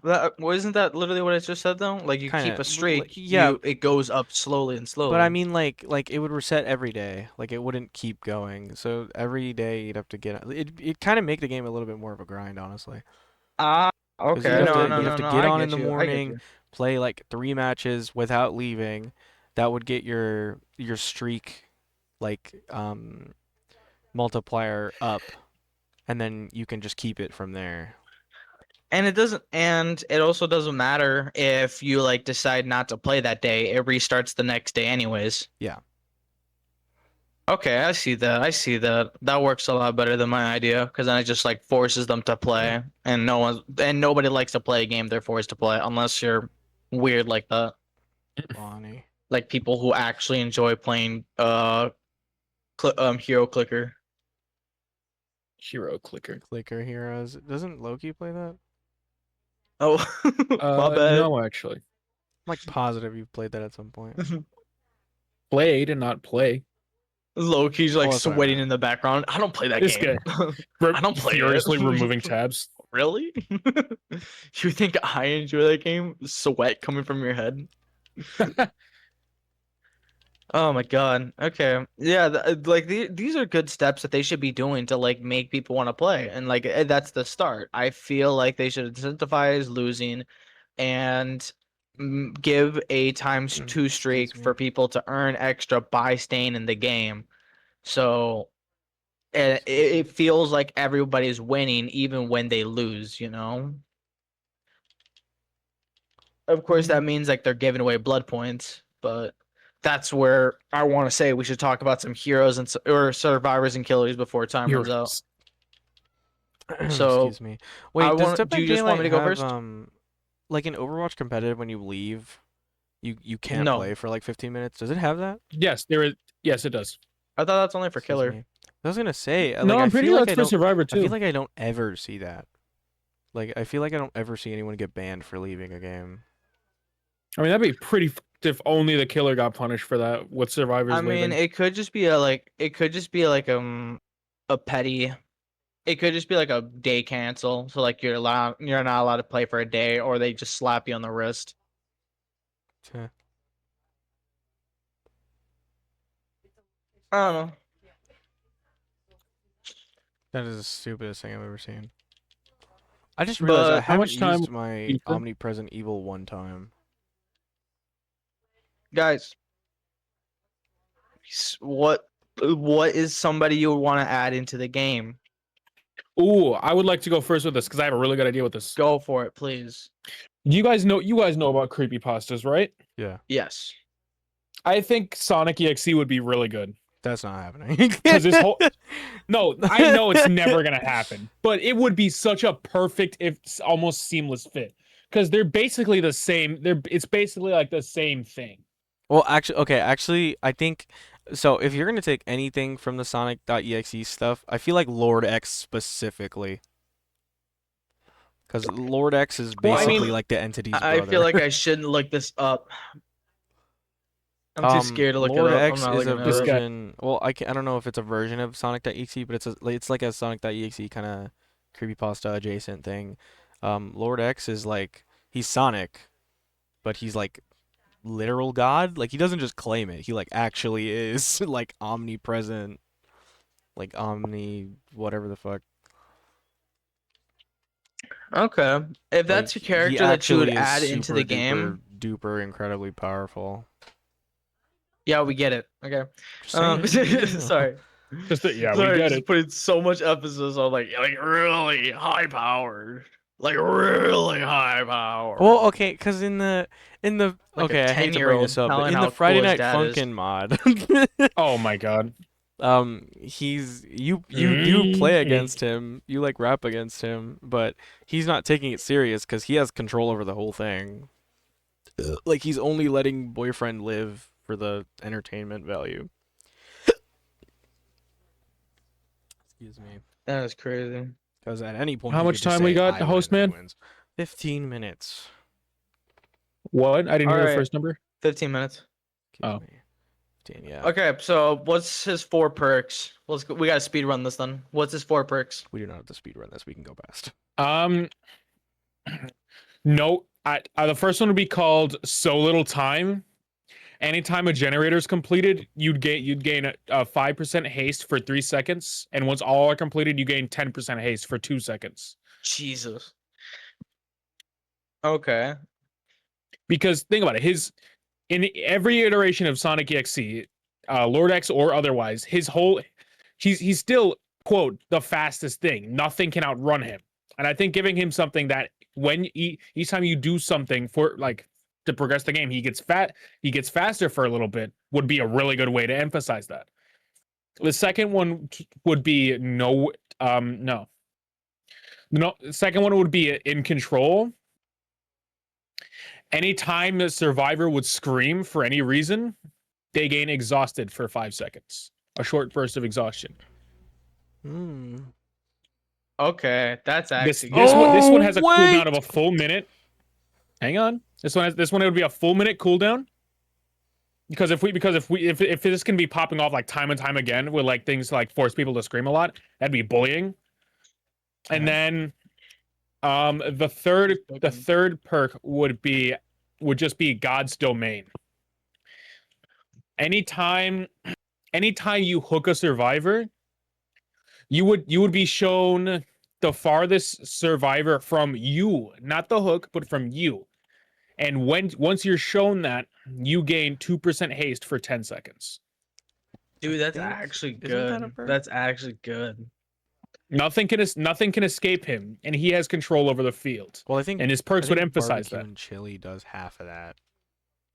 isn't that literally what I just said though? Like you Kind keep a of. streak, Yeah, it goes up slowly and but I slowly. mean like it would reset every day. Like it wouldn't keep going. So every day you'd have to get it. It kind of make the game a little bit more of a grind, honestly. Ah, Because you'd okay. have No, to no, you'd have no, to no. get I on in get the you. I get morning, you. play like 3 matches without leaving. That would get your streak like multiplier up, and then you can just keep it from there. And it also doesn't matter if you like decide not to play that day. It restarts the next day anyways. Yeah. Okay, I see that. I see that. That works a lot better than my idea because then it just like forces them to play, and nobody likes to play a game they're forced to play unless you're weird like that. Bonnie. Like people who actually enjoy playing hero clicker. Hero clicker. Clicker Heroes. Doesn't Loki play that? Oh, my bad. No, actually. I'm like positive you've played that at some point. Played and not play. Loki's Oh, like that's what I sweating meant. in the background. I don't play that This game. guy re I don't play it. furiously removing tabs. Really? You think I enjoy that game? Sweat coming from your head? Oh my God. Okay. Yeah, like these are good steps that they should be doing to like make people want to play. And like that's the start. I feel like they should incentivize losing and give a times two Excuse streak me. for people to earn extra by staying in the game. So it feels like everybody's winning even when they lose, you know? Of course, that means like they're giving away blood points, but that's where I want to say we should talk about some heroes and or survivors and killers before time runs out. Heroes. So Excuse me. Wait, does Dead do by you just want me Daylight to go have first? like in Overwatch competitive when you leave, you can't No, play for like 15 minutes? Does it have that? Yes, there is. Yes, it does. I thought that's only for Excuse killer. me. I was gonna say, No, like I'm pretty sure that's for Survivor I feel too. like I don't ever see that. Like I feel like I don't ever see anyone get banned for leaving a game. I mean, that'd be pretty if only the killer got punished for that with survivors I mean, leaving. it could just be a petty. It could just be like a day cancel. So like you're not allowed to play for a day, or they just slap you on the wrist. Tch. I don't know. That is the stupidest thing I've ever seen. I just realized I But How haven't much time? used my omnipresent evil one time. guys, what is somebody you would want to add into the game? Ooh, I would like to go first with this because I have a really good idea with this. Go for it, please. You guys know about creepypastas, right? Yeah, Yes. I think Sonic EXE would be really good. that's not happening. Because this whole no, I know it's never gonna happen, but it would be such a perfect, if almost seamless fit. Because they're basically the same. It's basically like the same thing. Well, actually, I think so. If you're gonna take anything from the Sonic.exe stuff, I feel like Lord X specifically, because Lord X is Well, I basically mean, like the entity's I feel brother. like I shouldn't look this up. I'm too scared to look it Lord up. I'm X not is a looking it This up. guy. version. Well, I don't know if it's a version of Sonic.exe, but it's like a Sonic.exe kind of creepypasta adjacent thing. Lord X is like he's Sonic, but he's like literal God. Like he doesn't just claim it. He like actually is like omnipresent, like omni whatever the fuck. Okay. If Like that's a he character that you would actually is add into super the duper game, duper incredibly powerful. yeah, we get it. Okay. Just saying. Sorry. Yeah, we Sorry, get just it. putting so much emphasis on like really high powered. Like really high Well, powered. okay, cause in the Like a okay, I hate to bring this 10-year-old up, but telling in the how Friday cool his Night dad is. Funkin' mod, Oh my god. he's you do play Mhm. against him, you like rap against him, but he's not taking it serious because he has control over the whole thing. Like he's only letting boyfriend live for the entertainment value. Excuse me. That is crazy. Because at any point How he much could just time we say, got, "I win," host and he man? wins. 15 minutes. What? I didn't All hear the right, first number. 15 minutes. Excuse Oh. me. 15, yeah. Okay, so what's his 4 perks? Let's go. We gotta speed run this then. What's his 4 perks? We do not have to speed run this. We can go past. Um. No. The first one would be called So Little Time. Anytime a generator is completed, you'd gain a 5% haste for 3 seconds, and once all are completed, you gain 10% haste for 2 seconds. Jesus. Okay. Because think about it, in every iteration of Sonic EXE, Lord X or otherwise, he's still quote the fastest thing. Nothing can outrun him, and I think giving him something that each time you do something for like to progress the game, he gets faster for a little bit would be a really good way to emphasize that. The second one would be no. The second one would be in control. Anytime a survivor would scream for any reason, they gain exhausted for 5 seconds. A short burst of exhaustion. Hmm. Okay, that's This actually this good. one this one Oh, has a cooldown of wait! a full minute. Hang on. This one it would be a full minute cooldown. Because if this can be popping off like time and time again with like things like force people to scream a lot, that'd be bullying. And then the third perk would just be God's domain. Anytime you hook a survivor, you would be shown the farthest survivor from you, not the hook, but from you. And once you're shown that, you gain 2% haste for 10 seconds. Dude, that's think- actually isn't that a good. perk? That's actually good. Nothing can escape him, and he has control over the field. Well, I think And his perks would emphasize barbecue that. and chili does half of that.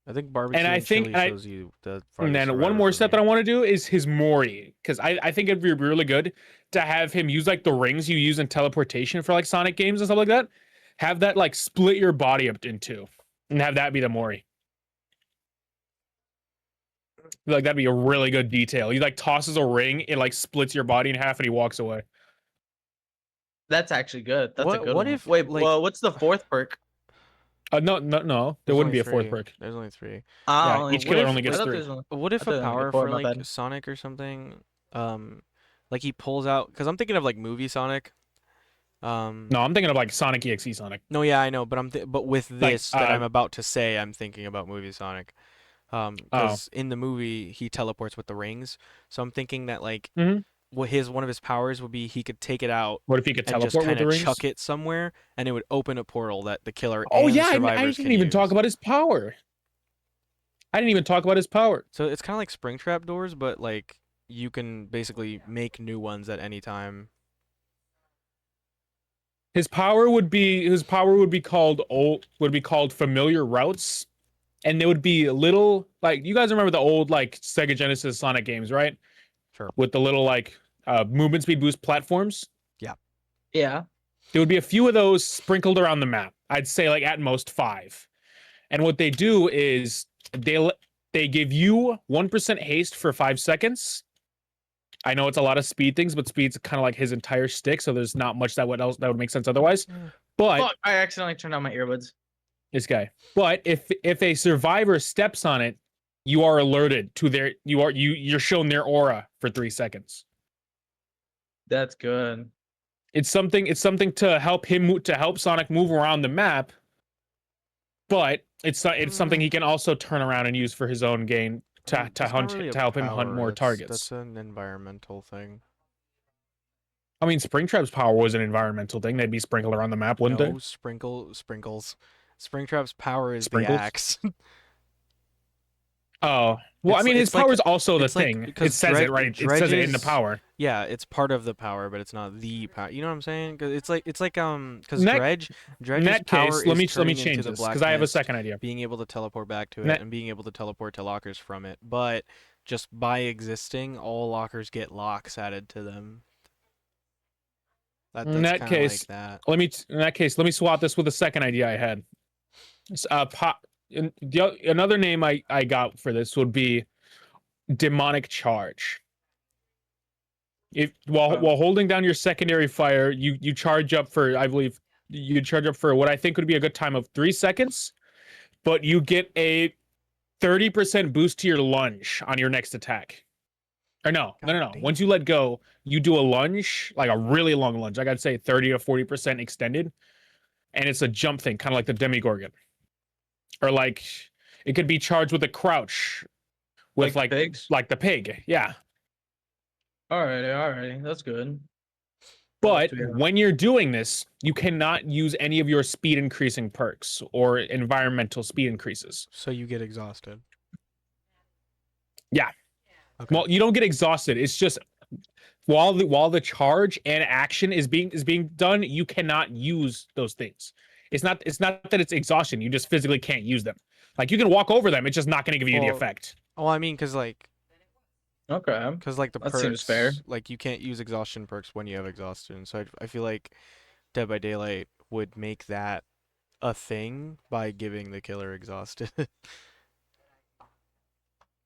I think barbecue And I and think chili shows you the and farthest then one survivor more from step you. that I want to do is his Mori, because I think it'd be really good to have him use like the rings you use in teleportation for like Sonic games and stuff like that. Have that like split your body up in two, and have that be the Mori. Like that'd be a really good detail. He like tosses a ring, it like splits your body in half, and he walks away. That's actually good. That's a What good what one. if Wait, like well, what's the fourth perk? No. There there's wouldn't only be a fourth 3. perk. There's only 3. Yeah, Only each What killer if, only I gets like, thought three. there's one. what I if thought a there was only power 4, for my like bad. Sonic or something, like he pulls out? Because I'm thinking of like movie Sonic. No, I'm thinking of like Sonic EXE Sonic. No, yeah, I know, but but with Like this that I'm about to say, I'm thinking about movie Sonic. oh. Because in the movie he teleports with the rings, so I'm thinking that like Mhm. one of his powers would be he could take it out What if he could and just teleport with kind the of rings? chuck it somewhere, and it would open a portal that the killer Oh and the yeah, I survivors didn't can even talk use. about his power. I didn't even talk about his power. So it's kind of like Springtrap doors, but like you can basically make new ones at any time. His power would be called familiar routes, and there would be little like you guys remember the old like Sega Genesis Sonic games, right? Sure. With the little like movement speed boost platforms. Yeah. There would be a few of those sprinkled around the map. I'd say like at most 5. And what they do is they give you 1% haste for 5 seconds. I know it's a lot of speed things, but speed's kind of like his entire stick, so there's not much that would make sense otherwise. But Fuck, I accidentally turned on my earbuds. this guy. But if a survivor steps on it, you are alerted to you're shown their aura for 3 seconds. That's good. It's something to help to help Sonic move around the map, but it's something he can also turn around and use for his own gain I mean, that's not hunt really a to help him hunt power. more That's targets. an environmental thing. I mean, Springtrap's power was an environmental thing. They'd be sprinkled around the map, wouldn't they? No, sprinkles. Springtrap's power is the Sprinkles. axe. Oh, well, I mean, his It's like power is also the it's like thing. It because says it right. It says it in the Dredge's power. yeah, it's part of the power, but it's not the power. You know what I'm saying? 'Cause it's like because In that in Dredge's that power case, is let me turning into change the this black because I have a mist, second idea. being able to teleport back to In it, that and being able to teleport to lockers from it. But just by existing, all lockers get locks added to them. in That's that kind of like case, that. let me swap this with a second idea I had. Pop. Another name I got for this would be demonic charge. If while holding down your secondary fire, you charge up for, I believe you charge up for what I think would be a good time of 3 seconds, but you get a 30% boost to your lunge on your next attack. Or God no. damn. Once you let go, you do a lunge, like a really long lunge. Like I'd say 30 to 40% extended, and it's a jump thing, kind of like the Demigorgon, or like it could be charged with a crouch with Like the pigs. like the pig, yeah. Alrighty, that's good. What else But do we have? when you're doing this, you cannot use any of your speed increasing perks or environmental speed increases. So you get exhausted. Yeah. Okay. Well, you don't get exhausted. It's just while the charge and action is being done, you cannot use those things. It's not that it's exhaustion. You just physically can't use them. Like you can walk over them. It's just not going to give you the Well, effect. I mean, Okay, the that seems fair. perks, like you can't use exhaustion perks when you have exhaustion. So I feel like Dead by Daylight would make that a thing by giving the killer exhausted.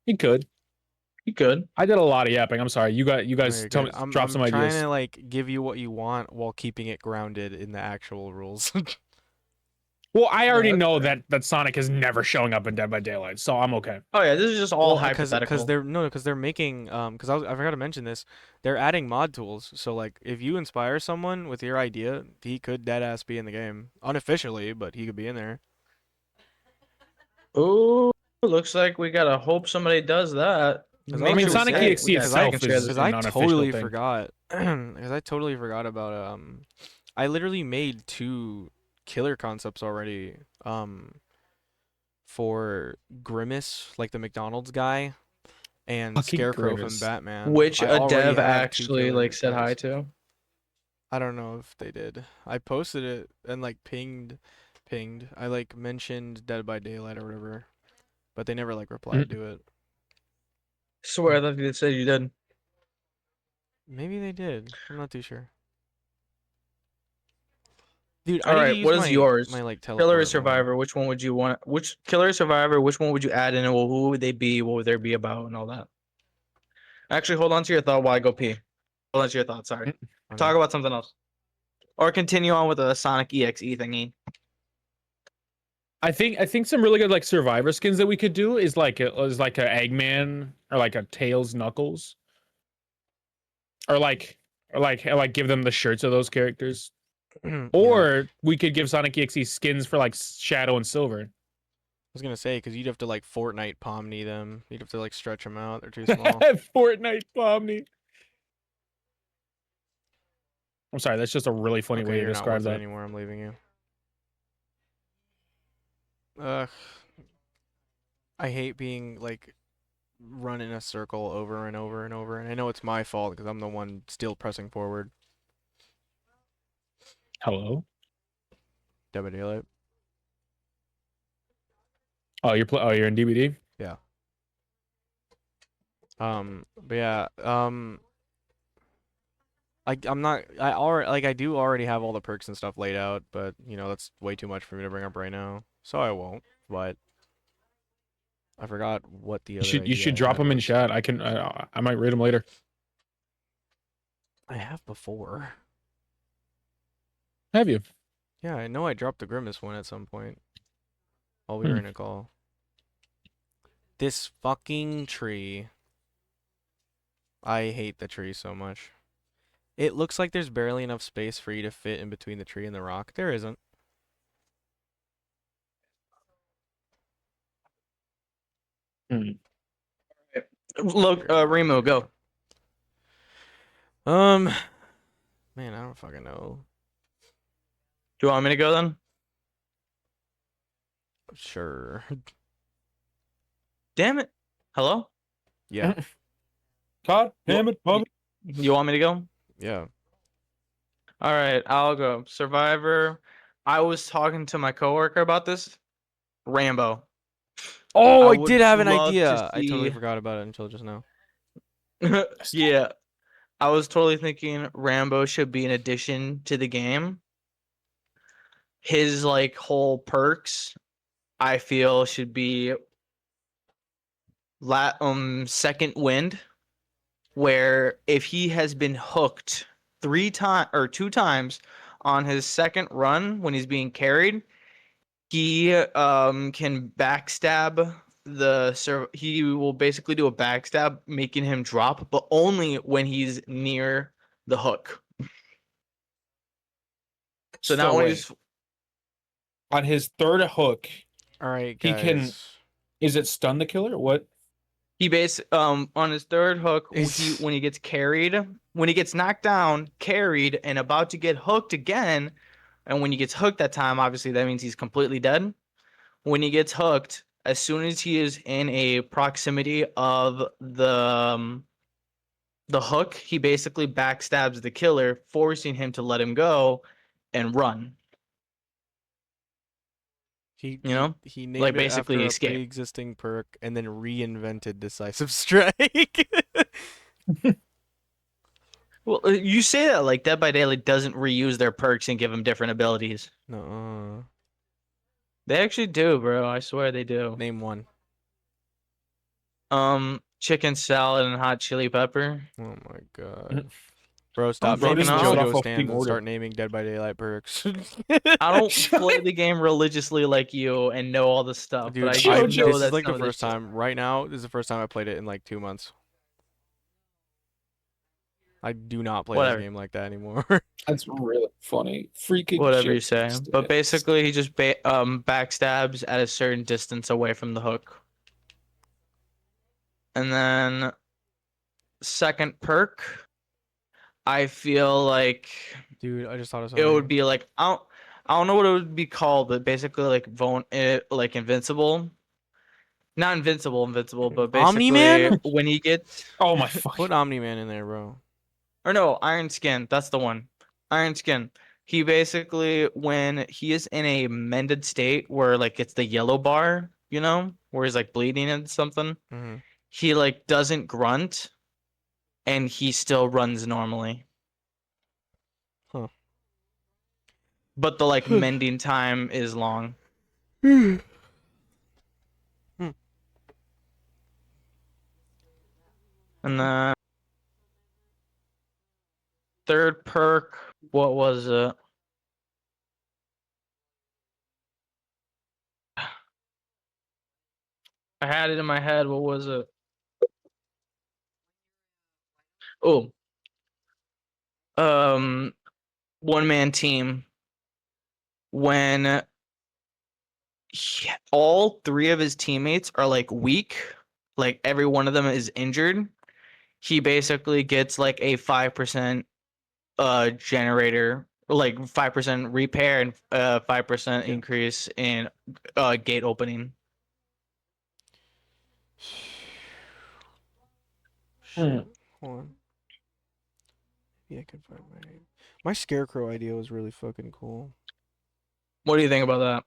You could. You could. I did a lot of yapping. I'm sorry. You No, guys you're good. drop I'm some trying ideas. to like give you what you want while keeping it grounded in the actual rules. Well, I No, already that's know fair. that Sonic is never showing up in Dead by Daylight, so I'm okay. Oh yeah, this is just all Well, because hypothetical. they're making I forgot to mention this. They're adding mod tools. So like if you inspire someone with your idea, he could dead ass be in the game unofficially, but he could be in there. Ooh, looks like we gotta hope somebody does that. Because I I was mean, gonna Sonic say, EXE because I itself is because I an unofficial totally thing. forgot, because I totally forgot about I literally made two killer concepts already for Grimace, like the McDonald's guy, and Fucking Scarecrow from Grimace. Batman. Which I a already dev have two actually killer like said hi guys. to. I don't know if they did. I posted it and like pinged. I like mentioned Dead by Daylight or whatever, but they never like replied to it. Swear that they said you did. Maybe they did. I'm not too sure. Dude, I All need to right, use what is yours? my like Killer or teleport more. Survivor? Which one would you want? Which Killer or Survivor? Which one would you add in? And who would they be? What would there be about and all that? Actually, hold on to your thought while I go pee. Hold on to your thought. Sorry. Okay. Talk about something else, or continue on with the Sonic EXE thingy. I think some really good like Survivor skins that we could do is like a Eggman or like a Tails Knuckles or like give them the shirts of those characters. Yeah. I Or we could give Sonic EXE skins for like Shadow and Silver. was gonna say because you'd have to like Fortnite Pomni them. You'd have to like stretch them out. They're too small. Fortnite Pomni. I'm sorry, that's just a really funny way Okay, to you're not describe worth it that. anymore. I'm leaving you. Ugh. I hate being like run in a circle over and over and over, and I know it's my fault because I'm the one still pressing forward. Hello? Dead by Daylight. Oh, you're in DBD? Yeah. But yeah. I'm not. I already like. I do already have all the perks and stuff laid out, but you know that's way too much for me to bring up right now, so I won't. But I forgot what the other You idea should I drop had them in was. chat. I might read them later. I have before. Have you? Yeah, I know I dropped the Grimace one at some point while we were Hmm. in a call. This fucking tree. I hate the tree so much. It looks like there's barely enough space for you to fit in between the tree and the rock. There isn't. Hmm. Look, Remo, go. Um, man, I don't fucking know. Do you want me to go then? Sure. Damn it. Hello? Yeah. God damn Well, it, Bobby. you want me to go? Yeah. All right, I'll go. Survivor. I was talking to my coworker about this. Rambo. Oh, I I did would have an love to idea. I totally see. forgot about it until just now. Yeah, I was totally thinking Rambo should be an addition to the game. His like whole perks, I feel, should be second wind, where if he has been hooked 3 times or 2 times on his second run when he's being carried, he can backstab he will basically do a backstab, making him drop, but only when he's near the hook. So not So only wait, just on his third hook, All right, he can. guys. Is it stun the killer? What? he base on his third hook, he Is when he gets carried, when he gets knocked down, carried, and about to get hooked again, and when he gets hooked that time, obviously that means he's completely dead. When he gets hooked, as soon as he is in a proximity of the hook, he basically backstabs the killer, forcing him to let him go and run. he You he know, he like named it basically after a escape. pre-existing perk and then reinvented decisive strike. Well, you say that like Dead by Daylight doesn't reuse their perks and give them different abilities. No. They actually do, bro. I swear they do. Name one. Chicken salad and hot chili pepper. Oh my god. Bro, I'm stop Bro fucking naming just listed up. off JoJo a fucking stands and order. start naming Dead by Daylight perks. I don't play the game religiously like you and know all the stuff, but Dude, I I do JoJo. know this is that like some the of this first shit. time right now, this is the first time I played it in like 2 months. I do not play this Whatever. game like that anymore. That's really funny. Freaking Whatever you shit. say. But basically, he just backstabs at a certain distance away from the hook. And then second perk, I feel like Dude, I just thought of it would something. be like I don't know what it would be called, but basically like like invincible. Not invincible, but basically Omni-Man? when he gets Oh my fuck. Put Omni-Man in there, bro. or no, Iron Skin, that's the one. Iron Skin. He basically when he is in a mended state where like it's the yellow bar, you know, where he's like bleeding and something, Mm-hmm. he like doesn't grunt and he still runs normally. Huh. But the like mending time is long. Hmm. And then third perk, what was it? I had it in my head. What was it? Oh, um, one man team. When all three of his teammates are like weak, like every one of them is injured, he basically gets like a 5% generator, like 5% repair and 5% Yeah. increase in gate opening. Hmm. Shit. Hold on. Yeah, I can find my scarecrow idea was really fucking cool. What do you think about that?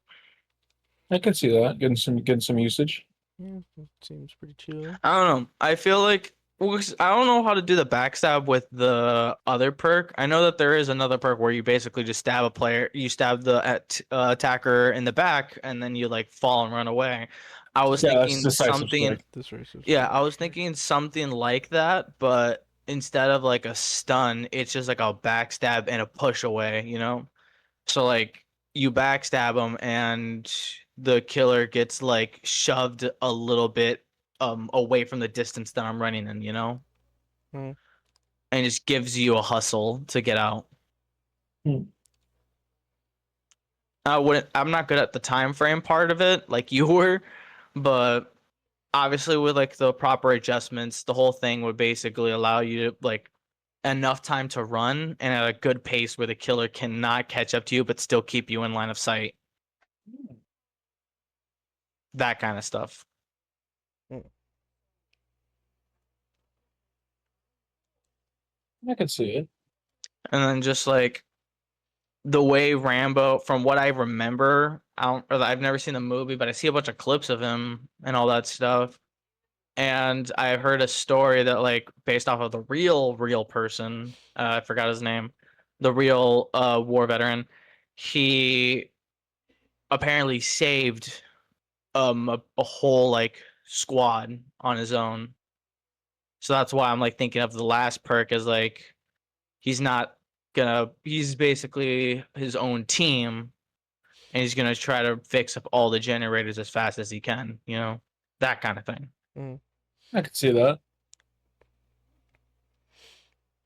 I can see that. Getting some usage. Yeah, it seems pretty chill. I don't know. I feel like well, 'cause I don't know how to do the backstab with the other perk. I know that there is another perk where you basically just stab a player, you stab the attacker in the back, and then you like fall and run away. I was Yeah, that's thinking decisive something, strike. This racist yeah, I strike. was thinking something like that, but instead of like a stun, it's just like a backstab and a push away, you know? So like you backstab him and the killer gets like shoved a little bit away from the distance that I'm running in, you know? Hmm. and just gives you a hustle to get out. Hmm. I'm not good at the time frame part of it like you were, but obviously with like the proper adjustments, the whole thing would basically allow you to like enough time to run and at a good pace where the killer cannot catch up to you but still keep you in line of sight. That kind of stuff. I can see it. And then just like the way Rambo, from what I remember, I've never seen the movie, but I see a bunch of clips of him and all that stuff. And I heard a story that like based off of the real person, I forgot his name, the real war veteran, he apparently saved a whole like squad on his own. So that's why I'm like thinking of the last perk as like he's not he's basically his own team and he's gonna try to fix up all the generators as fast as he can, you know? That kind of thing. Mm. I can see that.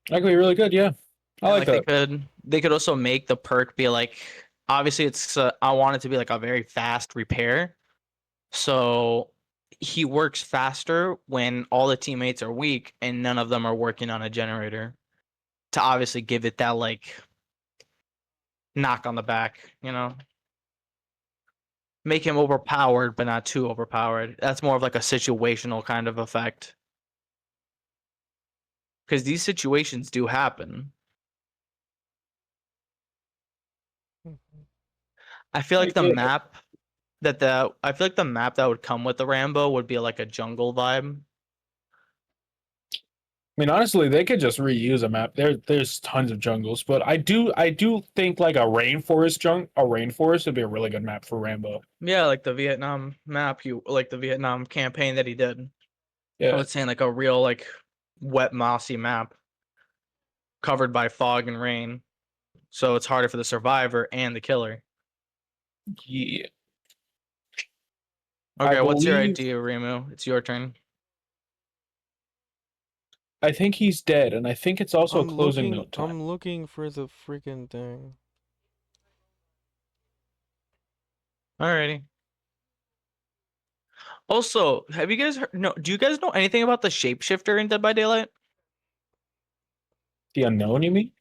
That could be really good. Yeah, I And like like that. they could also make the perk be like obviously it's I want it to be like a very fast repair. So he works faster when all the teammates are weak and none of them are working on a generator to obviously give it that like knock on the back, you know? Make him overpowered but not too overpowered. That's more of like a situational kind of effect. Because these situations do happen. I feel like the Yeah. map I feel like the map that would come with the Rambo would be like a jungle vibe. I mean, honestly, they could just reuse a map. There's tons of jungles, but I do think like a rainforest would be a really good map for Rambo. Yeah, like the Vietnam map, you like the Vietnam campaign that he did. I Yeah. was saying like a real like wet mossy map covered by fog and rain. So it's harder for the survivor and the killer. Yeah. I Okay, what's your believe idea, Remu? It's your turn. I think he's dead, and I think it's also I'm closing looking. note time. I'm looking for the freaking thing. Alrighty. Also, have you guys heard, no, do you guys know anything about the shapeshifter in Dead by Daylight? The unknown, you mean?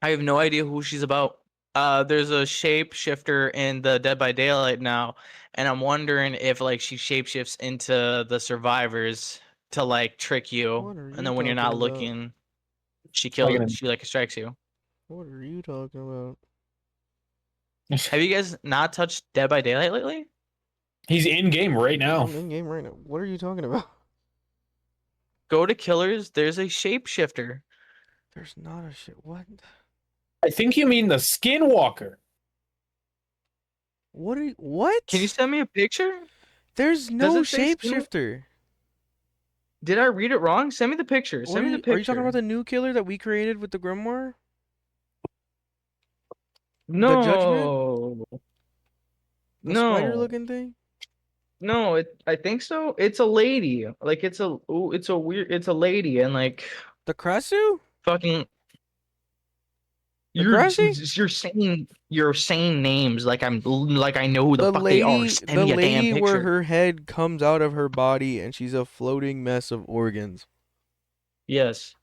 I have no idea who she's about. There's a shapeshifter in the Dead by Daylight now, and I'm wondering if like she shapeshifts into the survivors to like trick you, What are and you then when you're talking not about? looking, Like an, she like strikes you. What are you talking about? Have you guys not touched Dead by Daylight lately? he's in game right now. I'm in game right now. What are you talking about? Go to Killers. There's a shapeshifter. There's not a shit. What? I think you mean the Skinwalker. What are you? Can you What? send me a picture? There's Does no it say skin? shapeshifter. Did I read it wrong? Send me the picture. What Send are me the you? Are you talking picture. about the new killer that we created with the grimoire? The judgment? No. The spider No. looking thing? No, I think so. It's a lady. Like it's a weird it's a lady and like The Krasu? fucking The Krasi? you're saying names like I know who the fuck they are. Send The me a damn lady where picture. her head comes out of her body and she's a floating mess of organs. Yes.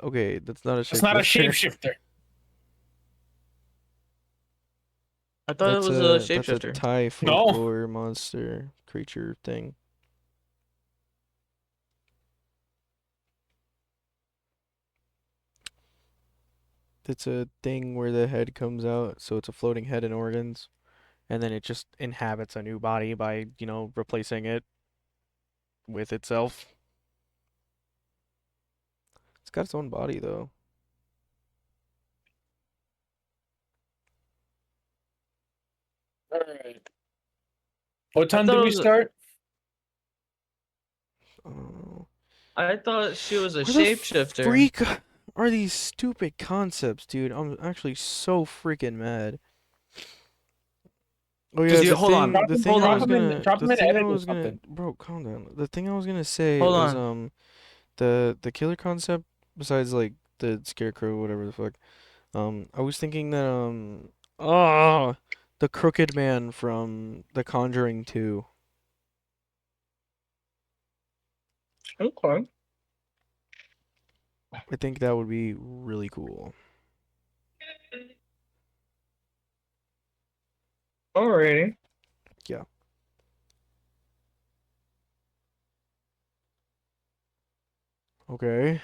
Okay, that's not a That's not a shapeshifter. shapeshifter. I thought it was a That's a shapeshifter. Thai No. folklore monster creature thing. It's a thing where the head comes out, so it's a floating head and organs, and then it just inhabits a new body by, replacing it with itself. It's got its own body though. All right. What I time thought did it we was start? Oh. I thought she was a Where the shapeshifter. freak are these stupid concepts, dude? I'm actually so freaking mad. Oh yeah, Cause you hold on. the thing Hold I Drop was on. him in. gonna, Drop the him in thing I edit or was gonna, something. bro, calm down. The thing I was gonna say Hold was, on. The killer concept besides like the scarecrow, whatever the fuck. I was thinking that oh, the crooked man from The Conjuring 2. Okay. I think that would be really cool. Alrighty. Yeah. Okay.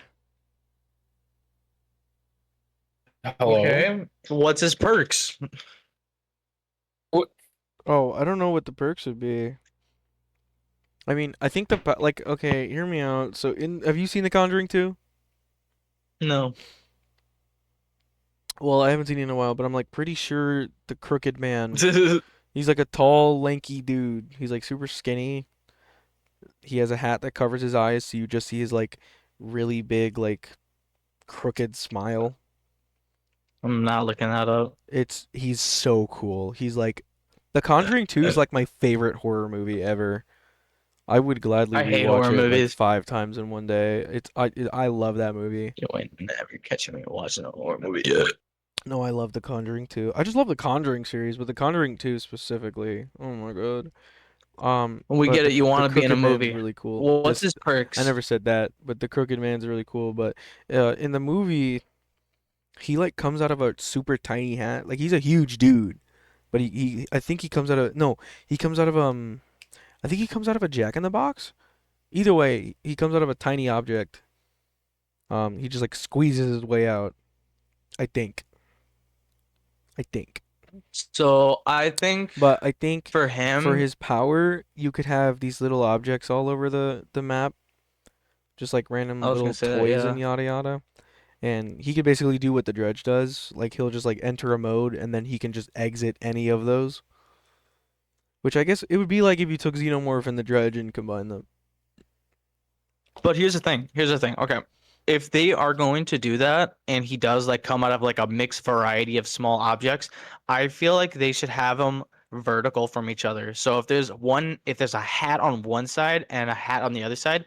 Hello. Okay. What's his perks? What? Oh, I don't know what the perks would be. I mean, I think like okay, hear me out. So in have you seen The Conjuring 2? No. Well, I haven't seen it in a while, but I'm like pretty sure the crooked man, he's like a tall, lanky dude. He's like super skinny. He has a hat that covers his eyes, so you just see his like really big like crooked smile. I'm not looking that up. He's so cool. He's like The Conjuring 2 is like my favorite horror movie ever. I would gladly I hate rewatch horror it like movies. 5 times in one day. I love that movie. You ain't never catching me watching a horror movie yet. No, I love The Conjuring 2. I just love the Conjuring series, but The Conjuring 2 specifically. Oh my God. We But get it. You the want to be in a Crooked Man's movie. really cool. What's This his I perks? never said that, but the Crooked Man's really cool. But in the movie, he like comes out of a super tiny hat. Like he's a huge dude, but he I think he comes out of no, he comes out of I think he comes out of a Jack in the Box. Either way, he comes out of a tiny object. He just like squeezes his way out. I think. I think. So I think But I think for for him, his power, you could have these little objects all over the map, just like I random was gonna little say that, toys and yeah. yada yada. And he could basically do what the Dredge does. Like he'll just like enter a mode and then he can just exit any of those. Which I guess it would be like if you took Xenomorph and the Dredge and combined them. But here's the thing. Here's the thing. Okay. If they are going to do that and he does like come out of like a mixed variety of small objects, I feel like they should have them vertical from each other. So if there's a hat on one side and a hat on the other side,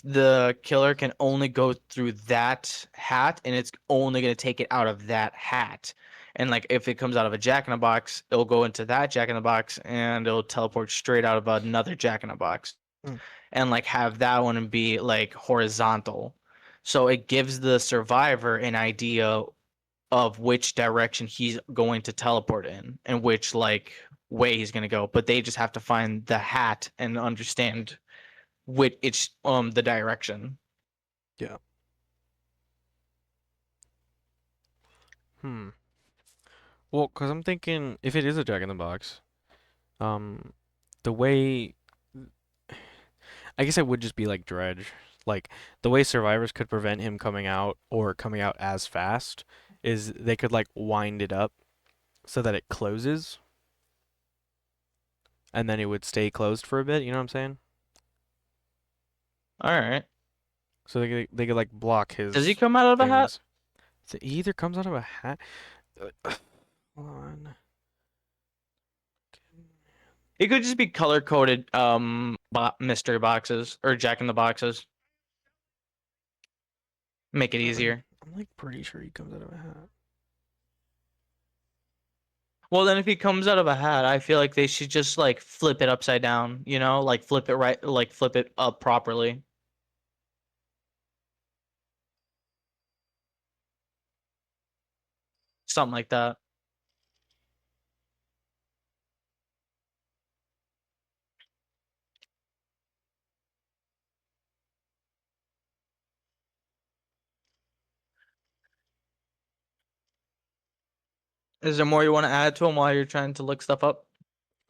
the killer can only go through that hat and it's only going to take it out of that hat. And like if it comes out of a jack in a box, it'll go into that jack in the box and it'll teleport straight out of another jack in a box Mm. and like have that one be like horizontal. So it gives the survivor an idea of which direction he's going to teleport in and which like way he's going to go. But they just have to find the hat and understand which it's the direction. Yeah. Hmm. Well, cause I'm thinking if it is a Jack in the Box, um, the way I guess it would just be like Dredge. Like the way survivors could prevent him coming out or coming out as fast is they could like wind it up so that it closes and then it would stay closed for a bit, you know what I'm saying? All right. So they could like block Does he his come out of a hat? things. So he either comes out of a hat. Hold on. It could just be color coded mystery boxes or jack in the boxes. Make it easier. I'm like pretty sure he comes out of a hat. Well, then if he comes out of a hat, I feel like they should just like flip it upside down, you know, like flip it right, like flip it up properly. Something like that. Is there more you want to add to them while you're trying to look stuff up?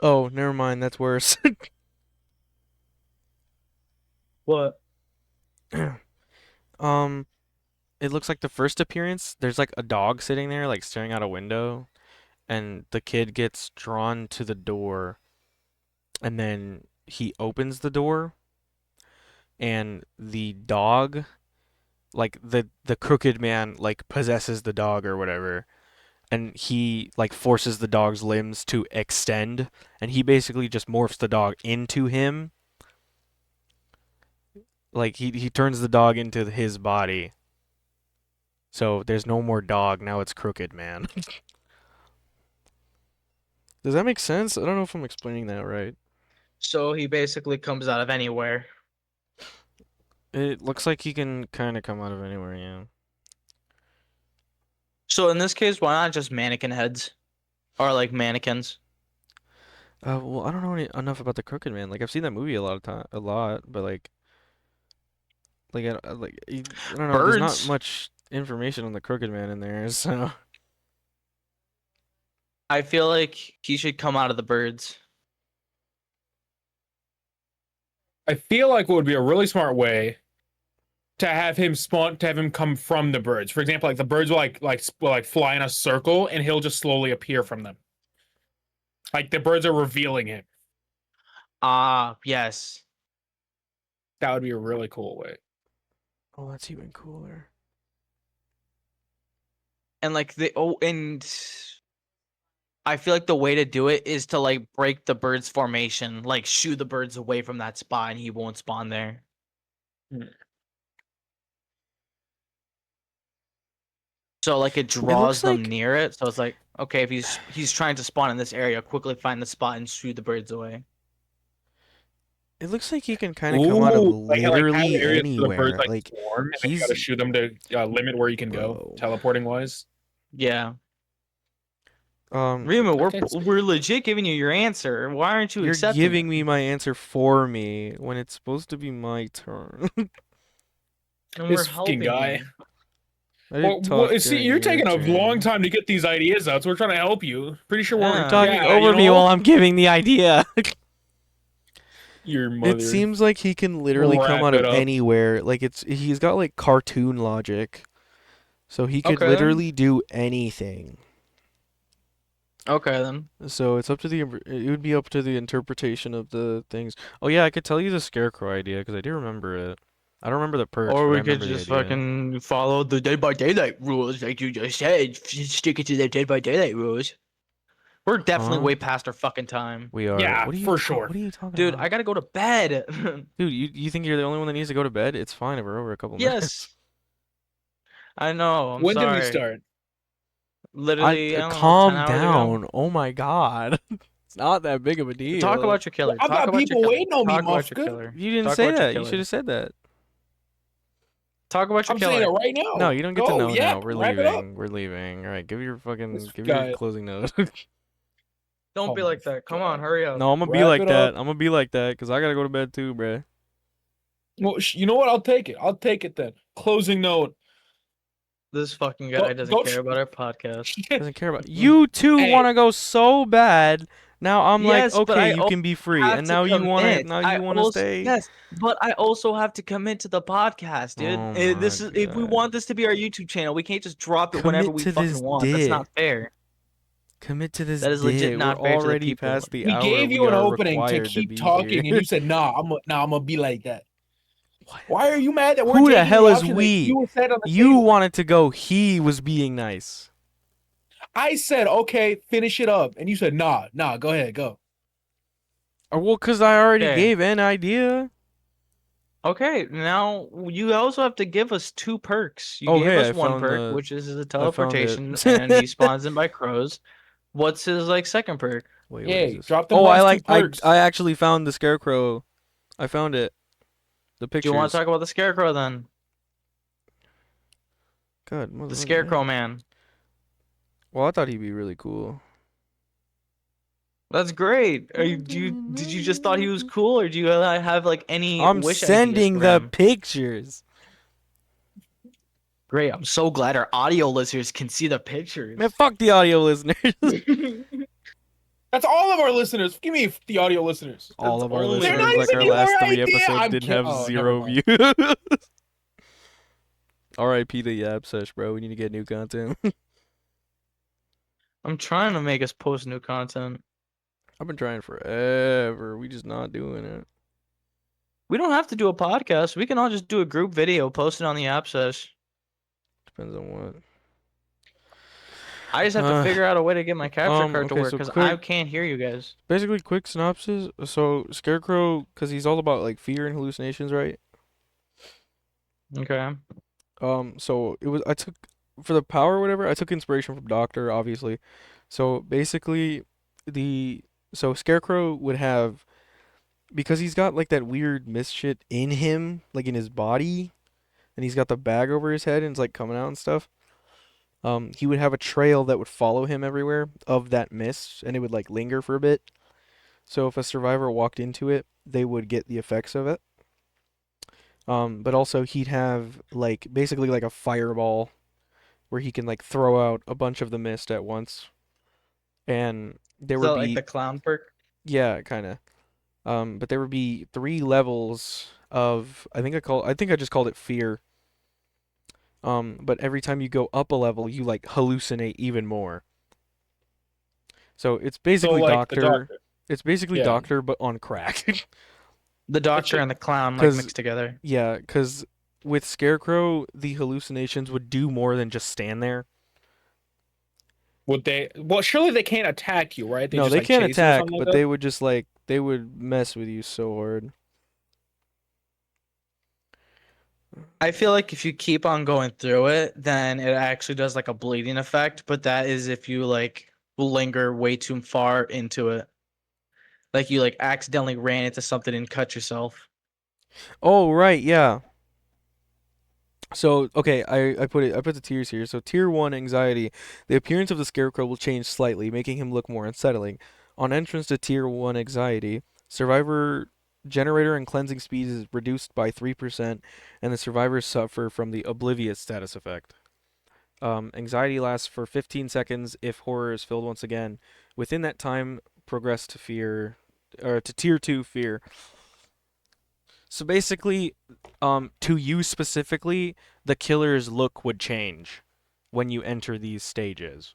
Oh, never mind. That's worse. What? Um, it looks like the first appearance, there's like a dog sitting there, like staring out a window, and the kid gets drawn to the door, and then he opens the door, and the dog, like the crooked man, like possesses the dog or whatever, and he like forces the dog's limbs to extend, and he basically just morphs the dog into him, Like he turns the dog into his body. So there's no more dog. Now it's Crooked Man. Does that make sense? I don't know if I'm explaining that right. So he basically comes out of anywhere. It looks like he can kind of come out of anywhere, yeah. So in this case, why not just mannequin heads or like mannequins? Well, I don't know enough about the Crooked Man. Like I've seen that movie a lot of time, a lot, but I don't know. There's not Birds. much information on the Crooked Man in there, so I feel like he should come out of the birds. I feel like what would be a really smart way to have him spawn, to have him come from the birds. For example, like the birds will will fly in a circle, and he'll just slowly appear from them. Like the birds are revealing him. Ah, yes. That would be a really cool way. oh, that's even cooler. And like and I feel like the way to do it is to like break the bird's formation, like shoo the birds away from that spot and he won't spawn there. Hmm. So like it It draws looks them like near it. So it's like, okay, if he's trying to spawn in this area, quickly find the spot and shoo the birds away. it looks like he can kind of come out of Ooh, like have literally areas for the birds anywhere. like Like swarm, and then you he's gotta shoot them to limit where you can go, bro. teleporting wise. Yeah. Um, Rima, Okay, we're legit giving you your answer. Why aren't you you're accepting it? giving me my answer for me when it's supposed to be my turn. And we're this fucking helping guy. you. I didn't Well, talk see, during you're your taking a long turn. time to get these ideas out, so we're trying to help you. Pretty sure we're, You're Yeah. talking yeah, over me while I'm giving the idea. your It mother. seems like he can literally come Wrap out it of up. anywhere. Like he's got like cartoon logic. So he could Okay then. literally do anything. Okay then. So it's up to it would be up to the interpretation of the things. Oh yeah, I could tell you the scarecrow idea because I do remember it. I don't remember the perks, Or but I we could remember the just idea. fucking follow the Dead by Daylight rules, like you just said. Stick it to the Dead by Daylight rules. We're definitely Huh? way past our fucking time. We are. Yeah, for sure. What are you talking Dude, I about? gotta go to bed. Dude, you think you're the only one that needs to go to bed? It's fine if we're over a couple minutes. Yes, I know. I'm When did we sorry. start? Literally, I don't know, 10 Calm hours ago. down. Oh my God. It's not that big of a Talk deal. about your killer. I've Talk got about your people killer. waiting on me, Talk about your motherfucker. killer. You didn't Talk say about your that. You should killer. have said that. Talk about your I'm saying it killer. right No, now. you don't get to Go, know yeah, now. We're wrap it up. leaving. We're leaving. All right, This give your guy. closing note. Don't Oh be my like that. Come on, god. hurry up. No, I'm gonna be Wrap like it that. up. I'm gonna be like that because I gotta go to bed too, bruh. Well, you know what? I'll take it. I'll take it then. Closing note. This fucking guy Go, doesn't go. care about our podcast. Doesn't care about you two Hey, want to go so bad. Now I'm like, Yes, but okay, I you also can be free, have and to commit. now I you wanna also stay. yes, but I also have to commit to the podcast, dude. Oh my This is if we God. want this to be our YouTube channel, we can't just drop it whenever Commit we to fucking this want. That's dit. not fair. Commit to this That is legit dit. We're not fair to the already people. past the we hour gave we you an are opening to required to keep be here. talking, and you said, "Nah, I'm gonna be like that." What? Why are you mad that we're Who the taking hell the is option that we? you said on the You table? wanted to go. He was being nice. I said, "Okay, finish it up," and you said, "Nah, go ahead, go." Well, because I already Okay. gave an idea. Okay, now you also have to give us two perks. You Oh, gave hey, us one perk, which is the I found it. teleportation, and he spawns in by crows. What's his like second perk? Wait, what is Yay, this? drop them Oh, last two perks. I actually found the scarecrow. I found it. The Do you want to pictures. talk about the scarecrow then? God, The scarecrow yeah. man. Well, I thought he'd be really cool. That's great. Did you just thought he was cool, or do you have like any I'm wish ideas sending for the him? pictures. Great. I'm so glad our audio listeners can see the pictures. Man, fuck the audio listeners. That's all of our listeners. Give me the audio listeners. All That's of our only They're listeners, not like even our your last 3 idea. episodes, I'm didn't kidding. have Oh, never 0 mind. views. R.I.P. to Yap Sesh, bro. We need to get new content. I'm trying to make us post new content. I've been trying forever. We just not doing it. We don't have to do a podcast. We can all just do a group video, post it on the Yap Sesh. Depends on what. I just have to figure out a way to get my capture card to Okay, work so because I quick, can't hear you guys. basically quick synopsis. So Scarecrow, because he's all about like fear and hallucinations, right? Okay. So it was I took for the power or whatever, I took inspiration from Doctor, obviously. So basically the so Scarecrow would have because he's got like that weird mist shit in him, like in his body, and he's got the bag over his head and it's like coming out and stuff. He would have a trail that would follow him everywhere of that mist, and it would like linger for a bit. So if a survivor walked into it, they would get the effects of it. But also he'd have like basically like a fireball where he can like throw out a bunch of the mist at once, and there Is would that like be the clown perk? yeah, kind of. But there would be 3 levels of I think I just called it fear. But every time you go up a level, you like hallucinate even more. So it's So basically like the Doctor. doctor. It's basically Yeah. Doctor, but on crack. The It's doctor just, and the clown like Cause mixed together. yeah, cause with Scarecrow, the hallucinations would do more than just stand there. would they? Well, surely they can't attack you, right? They No, just they like can't chase you or attack, something like but that. they would just like they would mess with you so hard. I feel like if you keep on going through it, then it actually does like a bleeding effect, but that is if you like linger way too far into it. Like you like accidentally ran into something and cut yourself. Oh, right, yeah. So, okay, I put the tiers here. So, tier 1 anxiety. The appearance of the scarecrow will change slightly, making him look more unsettling. On entrance to tier 1 anxiety, survivor generator and cleansing speed is reduced by 3% and the survivors suffer from the oblivious status effect. Anxiety lasts for 15 seconds if horror is filled once again. Within that time, progress to fear or to tier 2 fear. So basically, to you specifically, the killer's look would change when you enter these stages.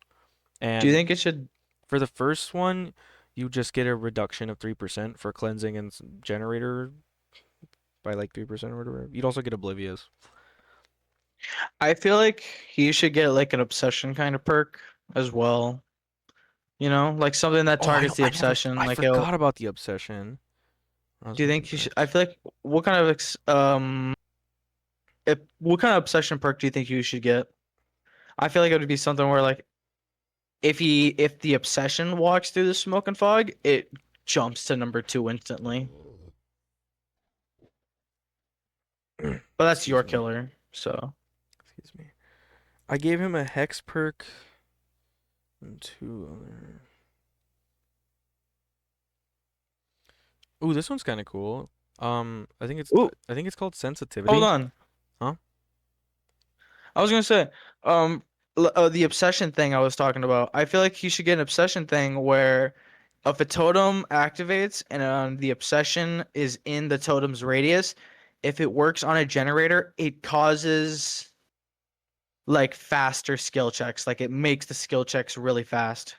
Do you And think it should for the first one, you just get a reduction of 3% for cleansing and generator by like 3% or whatever. You'd also get oblivious. I feel like he should get like an obsession kind of perk as well. You know, like something that Oh, targets the I never, obsession. I Like it'll, forgot about the obsession. I was do you looking think for you should I X. feel like what kind of what kind of obsession perk do you think you should get? I feel like it would be something where like if the obsession walks through the smoke and fog, it jumps to number 2 instantly. But that's your Excuse me. killer, so Excuse me. I gave him a hex perk and 2 other. Ooh, this one's kind of cool. ooh, I think it's called hold sensitivity. on. Huh? I was gonna say, um, the obsession thing I was talking about. I feel like you should get an obsession thing where if a totem activates and the obsession is in the totem's radius, if it works on a generator, it causes like faster skill checks. Like it makes the skill checks really fast,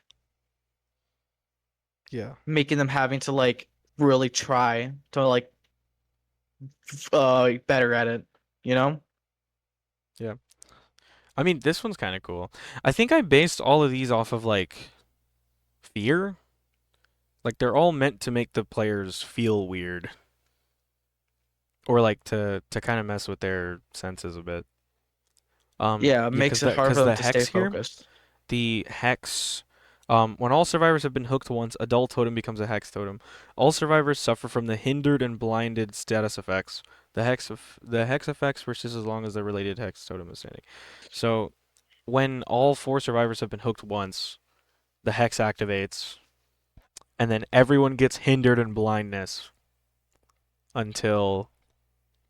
Yeah. making them having to like really try to like better at it, you know? Yeah. I mean, this one's kind of cool. I think I based all of these off of like fear. Like they're all meant to make the players feel weird or like to kind of mess with their senses a bit. Yeah, it Yeah, makes it hard for cause them the to stay hex here, focused. the hex when all survivors have been hooked once, a dull totem becomes a hex totem. All survivors suffer from the hindered and blinded status effects. The hex effects persist as long as the related hex totem is standing. So when all 4 survivors have been hooked once, the hex activates, and then everyone gets hindered in blindness until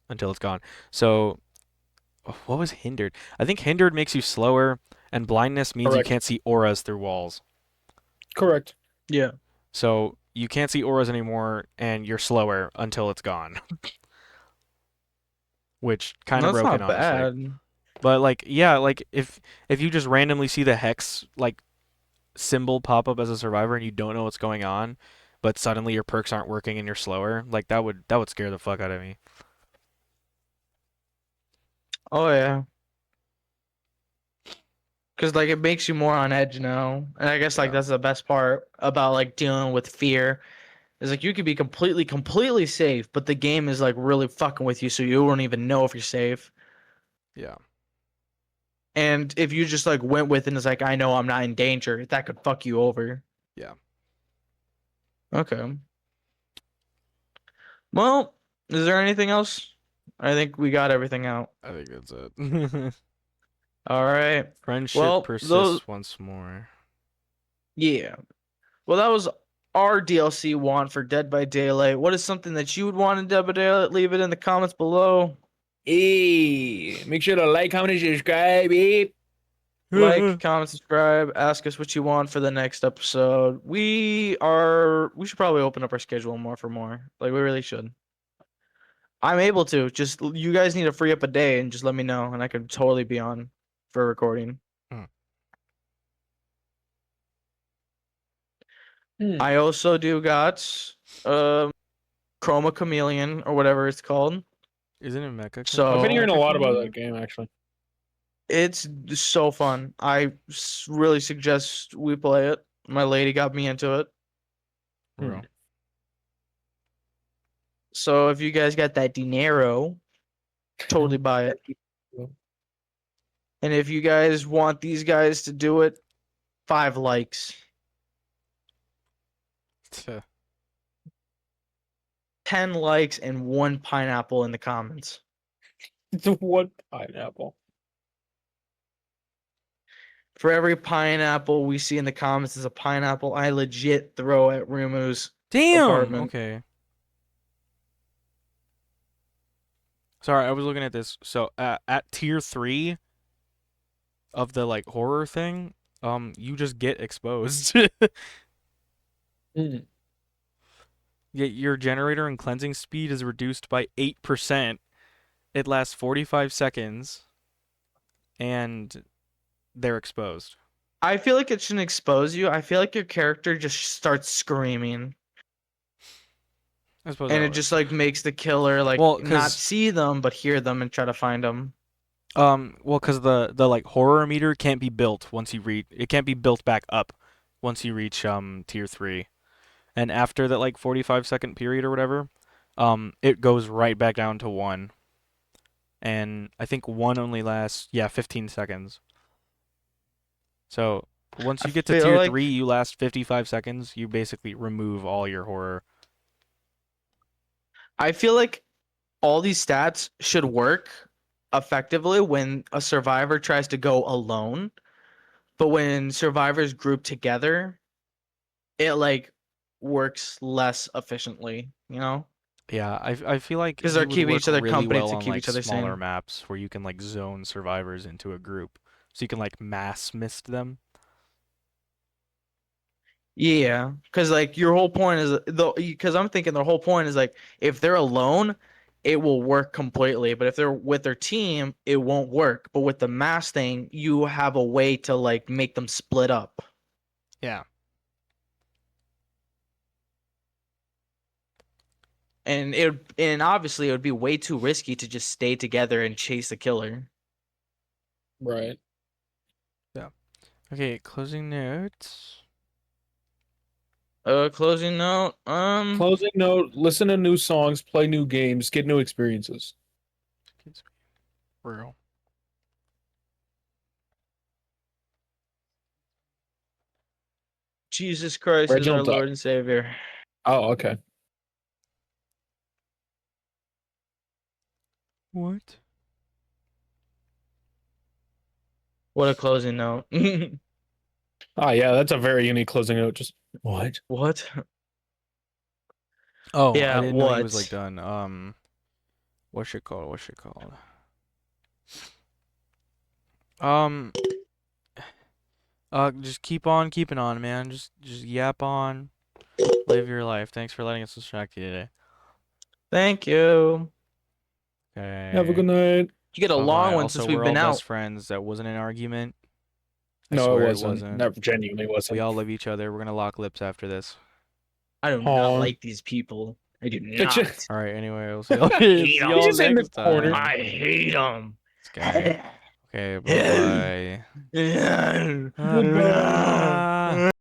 it's gone. So what was hindered? I think hindered makes you slower, and blindness means you Correct. can't see auras through walls. Correct. Yeah. So you can't see auras anymore, and you're slower until it's gone, which kind of That's broken, not honestly. bad. But like, yeah, like if you just randomly see the hex like symbol pop up as a survivor and you don't know what's going on, but suddenly your perks aren't working and you're slower, like that would scare the fuck out of me. Oh yeah. Because like it makes you more on edge now. And I guess like Yeah. that's the best part about like dealing with fear. Is like you could be completely safe, but the game is like really fucking with you, so you don't even know if you're safe. Yeah. And if you just like went with it and it's like, I know I'm not in danger, that could fuck you over. Yeah. Okay. Well, is there anything else? I think we got everything out. I think that's it. All right. Friendship Well, those, persists once more. yeah. Well, that was our DLC want for Dead by Daylight. What is something that you would want in Dead by Daylight? Leave it in the comments below. Hey, make sure to like, comment, and subscribe. Like, comment, subscribe, ask us what you want for the next episode. We should probably open up our schedule more for more. Like we really should. I'm able to. Just you guys need to free up a day and just let me know and I could totally be on for recording. I also do got Chroma Chameleon or whatever it's called. Isn't it Mecha? So I've been hearing a Mecha lot about Chameleon? that game actually. it's so fun. I really suggest we play it. My lady got me into it. Bro. So if you guys got that dinero, totally buy it. And if you guys want these guys to do it, 5 likes. 10 likes and 1 pineapple in the comments. It's one pineapple. For every pineapple we see in the comments is a pineapple I legit throw at Rumu's Damn. apartment. Okay. Sorry, I was looking at this. So at tier 3 of the like horror thing, you just get exposed. Yet your generator and cleansing speed is reduced by 8%. It lasts 45 seconds, and they're exposed. I feel like it shouldn't expose you. I feel like your character just starts screaming. I suppose And that it works. just like makes the killer like Well, not 'cause see them but hear them and try to find them. well, 'cause the like horror meter can't be built once you reach. It can't be built back up once you reach tier 3, and after that like 45-second period or whatever, it goes right back down to 1. And I think 1 only lasts 15 seconds. So once I you get to feel tier like 3, you last 55 seconds. You basically remove all your horror. I feel like all these stats should work effectively when a survivor tries to go alone, but when survivors group together, it like works less efficiently, you know? Yeah, I feel like Because he they're would keeping work each other really company well to on keep like each other smaller sane. maps where you can like zone survivors into a group. So you can like mass mist them. Yeah, because like your whole point is though, because I'm thinking their whole point is like if they're alone, it will work completely, but if they're with their team, it won't work. But with the mass thing, you have a way to like make them split up. Yeah. And obviously it would be way too risky to just stay together and chase the killer. Right. Yeah. Okay, closing notes. Closing note. Closing note, listen to new songs, play new games, get new experiences. Real. Jesus Christ is our Reginald Duck. Lord and Savior. Oh, okay. What? What a closing note. Ah, yeah, that's a very unique closing note. Just what? What? Oh, I Yeah, didn't know he was like what? done. What's it called? What's it called? Um, just keep on keeping on, man. Just yap on. Live your life. Thanks for letting us distract you today. Thank you. Have a Okay. good night. You get a Bye-bye. long one Also, since we've we're all been best out. friends. That wasn't an argument. I No, it swear it wasn't. wasn't. Never genuinely We wasn't. all love each other. We're gonna lock lips after this. I do not Aw. like these people. I do It's not. just, All right. Anyway, we'll see y'all, hate see 'em. y'all just in the next corner. time. I hate them. This guy. Okay. Bye bye. Goodbye. Ah.